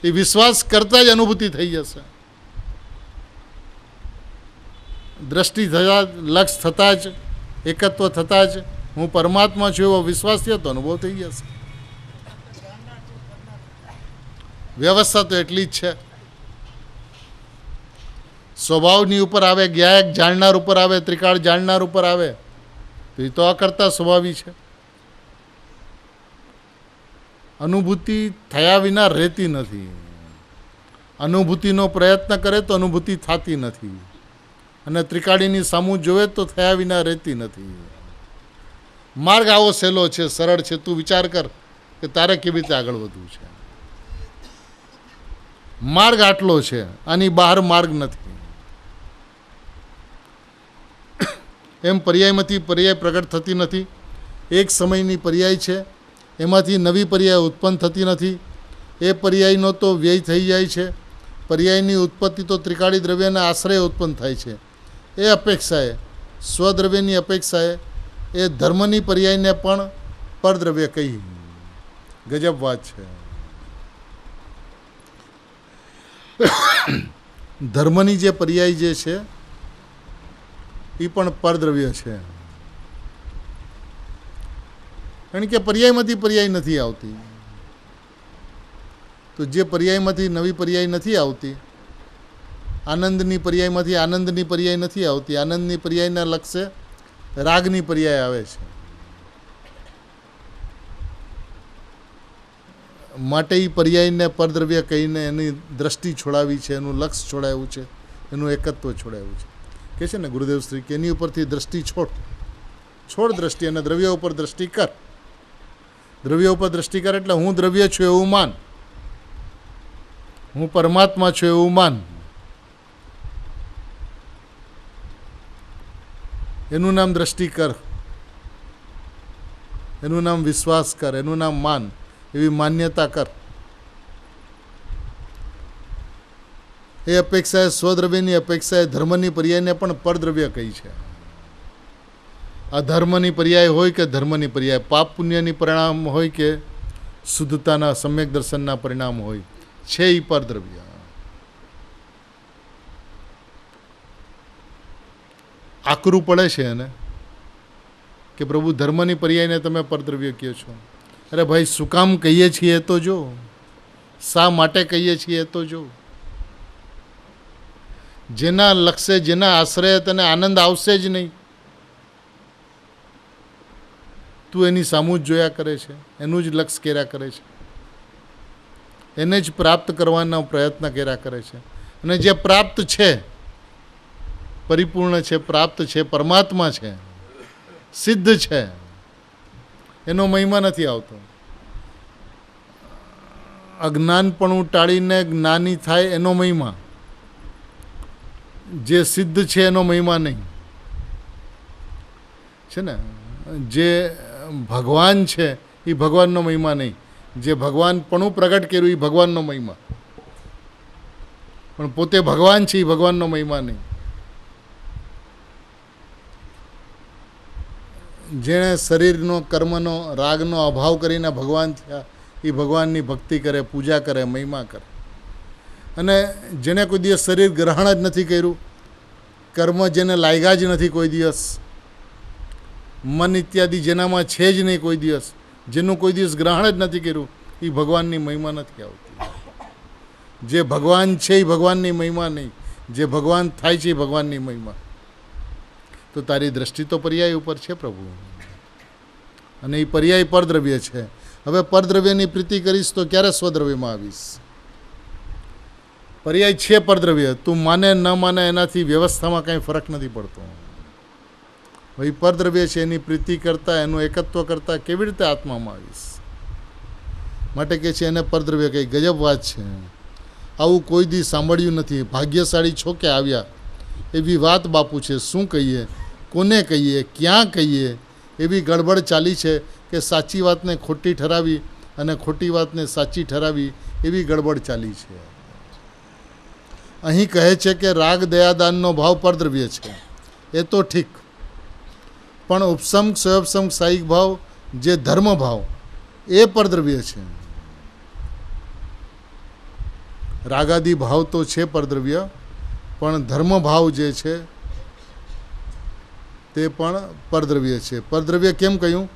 એ વિશ્વાસ કરતા જ અનુભૂતિ થઈ જશે. દ્રષ્ટિ થતાં, લક્ષ થતાં જ, એકત્વ થતાં જ હું પરમાત્મા છું એવો વિશ્વાસ થયો તો અનુભવ થઈ જશે. વ્યવસ્થા તો એટલી જ છે. સ્વભાવની ઉપર આવે, જ્ઞાયક જાણનાર ઉપર આવે, ત્રિકાળ જાણનાર ઉપર આવે, તો એ તો અકર્તા સ્વભાવી છે. અનુભૂતિ થયા વિના રહેતી નથી. અનુભૂતિનો પ્રયત્ન કરે તો અનુભૂતિ થતી નથી. અને ત્રિકાળીની સામું જોવે તો થયા વિના રહેતી નથી. માર્ગ આવો સહેલો છે, સરળ છે. તું વિચાર કર કે તારે કેવી રીતે આગળ વધવું છે. માર્ગ આટલો છે, આની બહાર માર્ગ નથી. એમ પર્યાયમાંથી પર્યાય પ્રગટ થતી નથી. એક સમયની પર્યાય છે, એમાંથી નવી પર્યાય ઉત્પન્ન થતી નથી. એ પર્યાયનો તો વ્યય થઈ જાય છે. પર્યાયની ઉત્પત્તિ તો ત્રિકાળી દ્રવ્યના આશ્રય ઉત્પન્ન થાય છે. એ અપેક્ષાએ સ્વદ્રવ્યની અપેક્ષાએ એ ધર્મની પર્યાયને પણ પરદ્રવ્ય કહી. ગજબ વાત છે. ધર્મની જે પર્યાય જે છે એ પણ પરદ્રવ્ય છે. કારણ કે પર્યાયમાંથી પર્યાય નથી આવતી. તો જે પર્યાયમાંથી નવી પર્યાય નથી આવતી, આનંદની પર્યાયમાંથી આનંદની પર્યાય નથી આવતી, આનંદની પર્યાયના લક્ષ્ય રાગની પર્યાય આવે છે. માટે એ પર્યાયને પરદ્રવ્ય કહીને એની દ્રષ્ટિ છોડાવી છે, એનું લક્ષ છોડાવ્યું છે, એનું એકત્વ છોડાવ્યું છે. કહે છે ને ગુરુદેવ શ્રી કે એની ઉપરથી દ્રષ્ટિ છોડ દ્રષ્ટિ અને દ્રવ્ય ઉપર દ્રષ્ટિ કર. દ્રવ્ય ઉપર દ્રષ્ટિ કર એટલે હું દ્રવ્ય છું એવું માન, હું પરમાત્મા છું એવું માન. એનું નામ દ્રષ્ટિ કર, એનું નામ વિશ્વાસ કર, એનું નામ માન, એવી માન્યતા કર. એ અપેક્ષાએ સ્વદ્રવ્યની અપેક્ષાએ ધર્મની પર્યાયને પણ પરદ્રવ્ય કહી છે. અધર્મની પર્યાય હોય કે ધર્મની પર્યાય, પાપ પુણ્યની પરિણામ હોય કે શુદ્ધતાના સમ્યક દર્શનના પરિણામ હોય, છે એ પરદ્રવ્ય. આકરું પડે છે એને કે પ્રભુ ધર્મની પર્યાયને તમે પરદ્રવ્ય કહો છો. અરે ભાઈ, શું કામ કહીએ છીએ એ તો જો, શા માટે કહીએ છીએ એ તો જો. જેના લક્ષ્ય, જેના આશ્રય તને આનંદ આવશે જ નહીં, તું એની સામું જ જોયા કરે છે, એનું જ લક્ષ્ય કર્યા કરે છે, એને જ પ્રાપ્ત કરવાનો પ્રયત્ન કર્યા કરે છે. અને જે પ્રાપ્ત છે, પરિપૂર્ણ છે, પ્રાપ્ત છે, પરમાત્મા છે, સિદ્ધ છે, એનો મહિમા નથી આવતો. અજ્ઞાનપણું ટાળીને જ્ઞાની થાય એનો મહિમા, જે સિદ્ધ છે એનો મહિમા નહીં. છે ને, જે ભગવાન છે એ ભગવાનનો મહિમા નહીં, જે ભગવાનપણું પ્રગટ કર્યું એ ભગવાનનો મહિમા. પણ પોતે ભગવાન છે એ ભગવાનનો મહિમા નહીં. જેણે શરીરનો, કર્મનો, રાગનો અભાવ કરીને ભગવાન થયા એ ભગવાનની ભક્તિ કરે, પૂજા કરે, મહિમા કરે. અને જેણે કોઈ દિવસ શરીર ગ્રહણ જ નથી કર્યું, કર્મ જેને લાગ્યા જ નથી કોઈ દિવસ, મન ઇત્યાદિ જેનામાં છે જ નહીં કોઈ દિવસ, જેનું કોઈ દિવસ ગ્રહણ જ નથી કર્યું, એ ભગવાનની મહિમા નથી આવતી. જે ભગવાન છે એ ભગવાનની મહિમા નહીં, જે ભગવાન થાય છે એ ભગવાનની મહિમા. તો તારી દ્રષ્ટિ તો પર્યાય ઉપર છે પ્રભુ, અને એ પર્યાય પરદ્રવ્ય છે. હવે પરદ્રવ્યની પ્રીતિ કરીશ તો ક્યારે સ્વદ્રવ્યમાં આવીશ? પર્યાય છે પરદ્રવ્ય, તું માને ન માને એનાથી વ્યવસ્થામાં કાંઈ ફરક નથી પડતો. ભાઈ પરદ્રવ્ય છે, એની પ્રીતિ કરતાં, એનું એકત્વ કરતાં કેવી રીતે આત્મામાં આવીશ? માટે કે છે એને પરદ્રવ્ય કંઈ ગજબ વાત છે. આવું કોઈ દી સાંભળ્યું નથી. ભાગ્યશાળી છો કે આવ્યા એવી વાત બાપુ છે. શું કહીએ, કોને કહીએ, ક્યાં કહીએ? એવી ગડબડ ચાલી છે કે સાચી વાતને ખોટી ઠરાવી અને ખોટી વાતને સાચી ઠરાવી એવી ગડબડ ચાલી છે. અહીં કહે છે કે રાગ દયાદાનનો ભાવ પરદ્રવ્ય છે, એ તો ઠીક, પણ ઉપસમ સ્વયંસમ સાહિક ભાવ, જે ધર્મ ભાવ, એ પરદ્રવ્ય છે. રાગાદી ભાવ તો છે પરદ્રવ્ય, પણ ધર્મ ભાવ જે છે તે પણ પરદ્રવ્ય છે. પરદ્રવ્ય કેમ કહ્યું?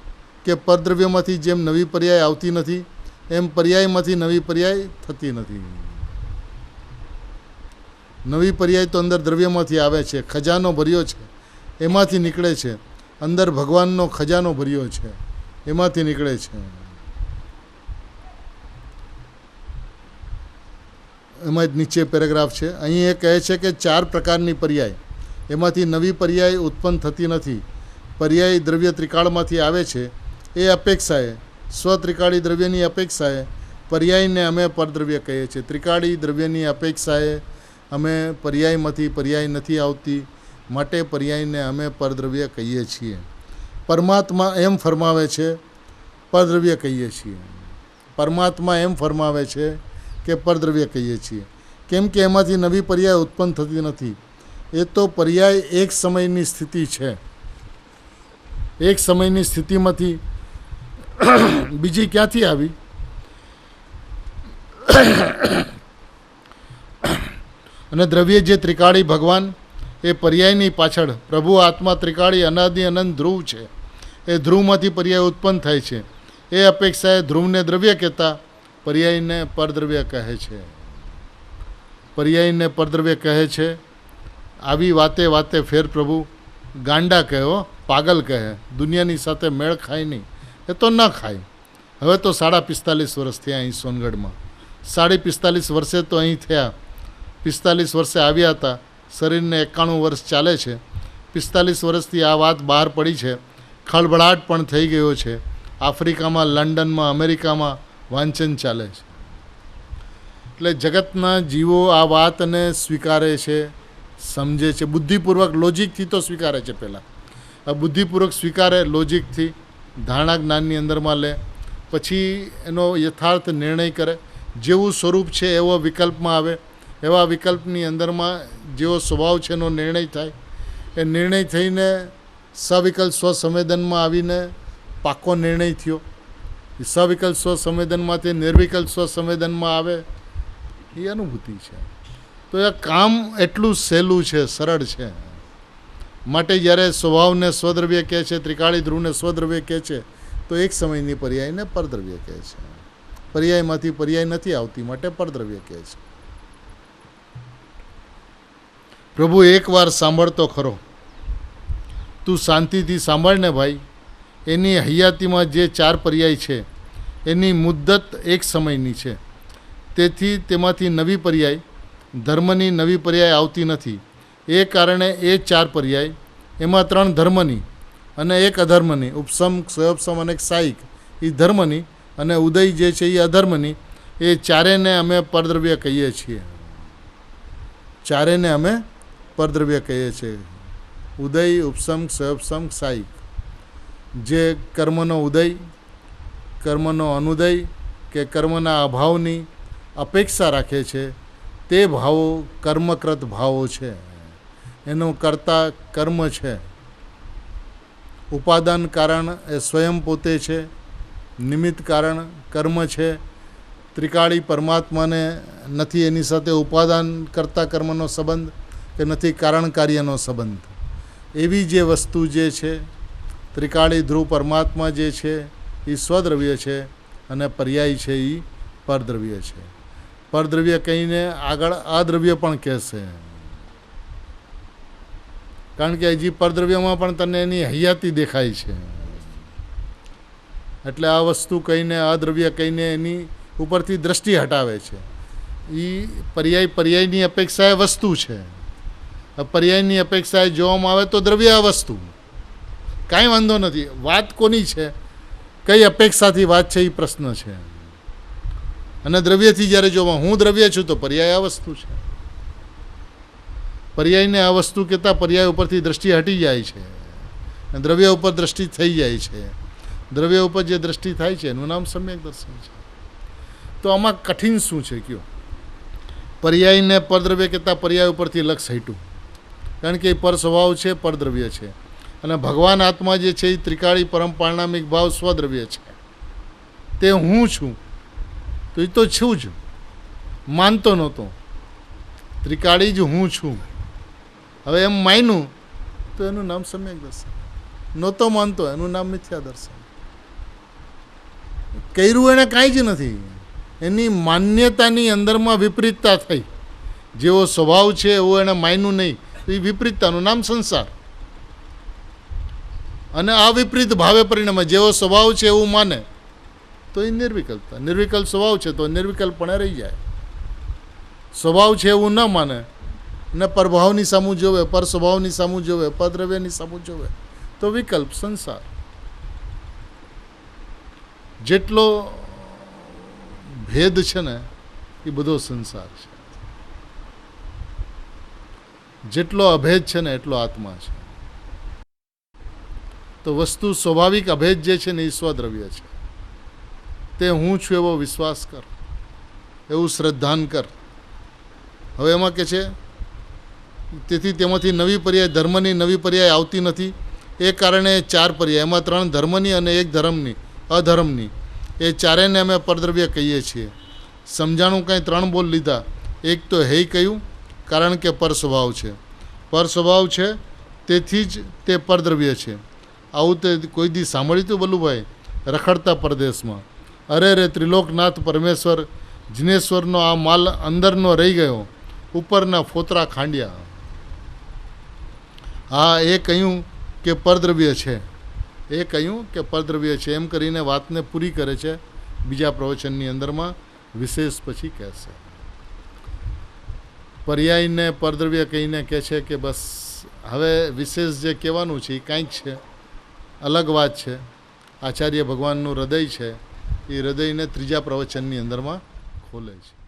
કે પરદ્રવ્યમાંથી જેમ નવી પર્યાય આવતી નથી, એમ પર્યાયમાંથી નવી પર્યાય થતી નથી. નવી પર્યાય તો અંદર દ્રવ્યમાંથી આવે છે, ખજાનો ભર્યો છે એમાંથી નીકળે છે, અંદર ભગવાનનો ખજાનો ભર્યો છે એમાંથી નીકળે છે. એમાં જ નીચે પેરેગ્રાફ છે, અહીં એ કહે છે કે 4 પ્રકારની પર્યાય, એમાંથી નવી પર્યાય ઉત્પન્ન થતી નથી. પર્યાય દ્રવ્ય ત્રિકાળમાંથી આવે છે. એ અપેક્ષાએ, સ્વત્રિકાળી દ્રવ્યની અપેક્ષાએ પર્યાયને અમે પરદ્રવ્ય કહીએ છીએ. ત્રિકાળી દ્રવ્યની અપેક્ષાએ અમે પર્યાયમાંથી પર્યાય નથી આવતી, માટે પર્યાયને અમે પરદ્રવ્ય કહીએ છીએ. પરમાત્મા એમ ફરમાવે છે, પરદ્રવ્ય કહીએ છીએ. પરમાત્મા એમ ફરમાવે છે કે પરદ્રવ્ય કહીએ છીએ, કેમ કે એમાંથી નવી પર્યાય ઉત્પન્ન થતી નથી. એ તો પર્યાય એક સમયની સ્થિતિ છે. એક સમયની સ્થિતિમાંથી બીજી ક્યાંથી આવી? અને દ્રવ્ય જે ત્રિકાળી ભગવાન એ પર્યાયની પાછળ પ્રભુ આત્મા ત્રિકાળી અનાદિ અનંત ધ્રુવ છે. એ ધ્રુવમાંથી પર્યાય ઉત્પન્ન થાય છે. એ અપેક્ષાએ ધ્રુવને દ્રવ્ય કહેતા પર્યાયને પરદ્રવ્ય કહે છે. પર્યાયને પરદ્રવ્ય કહે છે. આવી વાતે વાતે ફેર પ્રભુ ગાંડા કહો, પાગલ કહે, દુનિયાની સાથે મેળ ખાય નહીં. એ તો ન ખાય. હવે તો 45 વર્ષ થયા અહીં સોનગઢમાં. 45 વર્ષે તો અહીં થયા. 45 વર્ષે આવ્યા હતા. શરીરને 91 વર્ષ ચાલે છે. 45 વર્ષથી આ વાત બહાર પડી છે. ખળભળાટ પણ થઈ ગયો છે. આફ્રિકામાં, લંડનમાં, અમેરિકામાં વાંચન ચાલે છે. એટલે જગતના જીવો આ વાતને સ્વીકારે છે, સમજે છે. બુદ્ધિપૂર્વક, લોજિકથી તો સ્વીકારે છે. પહેલાં આ બુદ્ધિપૂર્વક સ્વીકારે, લોજિકથી ધારણા જ્ઞાનની અંદરમાં લે, પછી એનો યથાર્થ નિર્ણય કરે. જેવું સ્વરૂપ છે એવો વિકલ્પમાં આવે. એવા વિકલ્પની અંદરમાં જેવો સ્વભાવ છે એનો નિર્ણય થાય. એ નિર્ણય થઈને સવિકલ્પ સ્વસંવેદનમાં આવીને પાકો નિર્ણય થયો. એ સવિકલ્પ સ્વસંવેદનમાંથી નિર્વિકલ્પ સ્વસંવેદનમાં આવે એ અનુભૂતિ છે. તો એ કામ એટલું સહેલું છે, સરળ છે. માટે જ્યારે સ્વભાવને સ્વદ્રવ્ય કહે છે, ત્રિકાળી ધ્રુવને સ્વદ્રવ્ય કહે છે, તો એક સમયની પર્યાયને પરદ્રવ્ય કહે છે. પર્યાયમાંથી પર્યાય નથી આવતી, માટે પરદ્રવ્ય કહે છે. પ્રભુ એકવાર સાંભળતો ખરો. તું શાંતિથી સાંભળને ભાઈ. એની હયાતીમાં જે 4 પર્યાય છે એની મુદ્દત એક સમયની છે. તેથી તેમાંથી નવી પર્યાય, ધર્મની નવી પર્યાય આવતી નથી. એ કારણે એ 4 પર્યાય, એમાં 3 ધર્મની અને 1 અધર્મની, ઉપસમ, ક્ષયોપસમ અને સાયિક એ ધર્મની, અને ઉદય જે છે એ અધર્મની, એ ચારેને અમે પરદ્રવ્ય કહીએ છીએ. ચારેને અમે પરદ્રવ્ય કહીએ છીએ. ઉદય, ઉપસમ, ક્ષયોપસમ, સાયિક. જે કર્મનો ઉદય, કર્મનો અનુદય કે કર્મના અભાવની અપેક્ષા રાખે છે તે ભાવો કર્મકૃત ભાવો છે. એનું કર્તા કર્મ છે. ઉપાદાન કારણ એ સ્વયં પોતે છે. નિમિત્ત કારણ કર્મ છે. ત્રિકાળી પરમાત્માને નથી એની સાથે ઉપાદાન કરતા કર્મનો સંબંધ કે નથી કારણ કાર્યનો સંબંધ. એવી જે વસ્તુ જે છે ત્રિકાળી ધ્રુવ પરમાત્મા જે છે એ સ્વદ્રવ્ય છે અને પર્યાય છે એ પરદ્રવ્ય છે. પરદ્રવ્ય કહીને આગળ અદ્રવ્ય પણ કહેશે, કારણ કે હજી પરદ્રવ્યમાં પણ તને એની હયાતી દેખાય છે. એટલે આ વસ્તુ કહીને, અદ્રવ્ય કહીને એની ઉપરથી દ્રષ્ટિ હટાવે છે. એ પર્યાયની અપેક્ષાએ વસ્તુ છે. પર્યાયની અપેક્ષાએ જોવામાં આવે તો દ્રવ્ય આ વસ્તુ, કાંઈ વાંધો નથી. વાત કોની છે, કઈ અપેક્ષાથી વાત છે એ પ્રશ્ન છે. અને દ્રવ્યથી જ્યારે જોવા, હું દ્રવ્ય છું તો પર્યાય આ વસ્તુ છે. પર્યાયને આ વસ્તુ કહેતા પર્યાય ઉપરથી દ્રષ્ટિ હટી જાય છે, દ્રવ્ય ઉપર દ્રષ્ટિ થઈ જાય છે. દ્રવ્ય ઉપર જે દ્રષ્ટિ થાય છે એનું નામ સમ્યક દર્શન છે. તો આમાં કઠિન શું છે કયો? પર્યાયને પરદ્રવ્ય કહેતા પર્યાય ઉપરથી લક્ષ હટ્યું, કારણ કે એ પર સ્વભાવ છે, પરદ્રવ્ય છે. અને ભગવાન આત્મા જે છે એ ત્રિકાળી પરમ પારણામિક ભાવ સ્વદ્રવ્ય છે. તે હું છું તો એ તો છું જ, માનતો નહોતો. ત્રિકાળી જ હું છું. હવે એમ માન્યું તો એનું નામ સમ્યક દર્શન. નહોતો માનતો એનું નામ મિથ્યા દર્શન. કર્યું એને કાંઈ જ નથી. એની માન્યતાની અંદરમાં વિપરીતતા થઈ. જેવો સ્વભાવ છે એવું એને માન્યું નહીં, તો એ વિપરીતતાનું નામ સંસાર. અને આ વિપરીત ભાવે પરિણમે. જેવો સ્વભાવ છે એવું માને તો એ નિર્વિકલ્પતા. નિર્વિકલ્પ સ્વભાવ છે તો નિર્વિકલ્પપણે રહી જાય. સ્વભાવ છે એવું ન માને ને પરભાવની સામું જોવે, પર સ્વભાવની સામું જોવે, પરદ્રવ્યની સામું જોવે તો વિકલ્પ સંસાર. જેટલો ભેદ છે ને એ બધો સંસાર છે. જેટલો અભેદ છે ને એટલો આત્મા છે. તો વસ્તુ સ્વાભાવિક અભેદ જે છે ને એ સ્વદ્રવ્ય છે. તે હું છું એવો વિશ્વાસ કર, એવું શ્રદ્ધાન કર. હવે એમાં કે છે તેથી તેમાંથી નવી પર્યાય ધર્મની નવી પર્યાય આવતી નથી. એ કારણે 4 પર્યાય, એમાં 3 ધર્મની અને 1 ધર્મની અધર્મની, એ ચારેયને અમે પરદ્રવ્ય કહીએ છીએ. સમજાણું કંઈ 3 બોલ લીધા. એક તો હૈ કહ્યું, કારણ કે પર સ્વભાવ છે. પર સ્વભાવ છે તેથી જ તે પરદ્રવ્ય છે. આવું તે કોઈ દી સાંભળ્યું હતું બલ્લુભાઈ? રખડતા પરદેશમાં અરે રે ત્રિલોકનાથ પરમેશ્વર જિનેશ્વરનો આ માલ અંદરનો રહી ગયો, ઉપરના ફોતરા ખાંડ્યા. હા, એ કહ્યું કે પરદ્રવ્ય છે, એ કહ્યું કે પરદ્રવ્ય છે, એમ કરીને વાતને પૂરી કરે છે. બીજા પ્રવચનની અંદરમાં વિશેષ પછી કહેશે. પર્યાયને પરદ્રવ્ય કહીને કહે છે કે બસ હવે વિશેષ જે કહેવાનું છે એ કાંઈક છે, અલગ વાત છે. આચાર્ય ભગવાનનું હૃદય છે, એ હૃદયને ત્રીજા પ્રવચનની અંદરમાં ખોલે છે.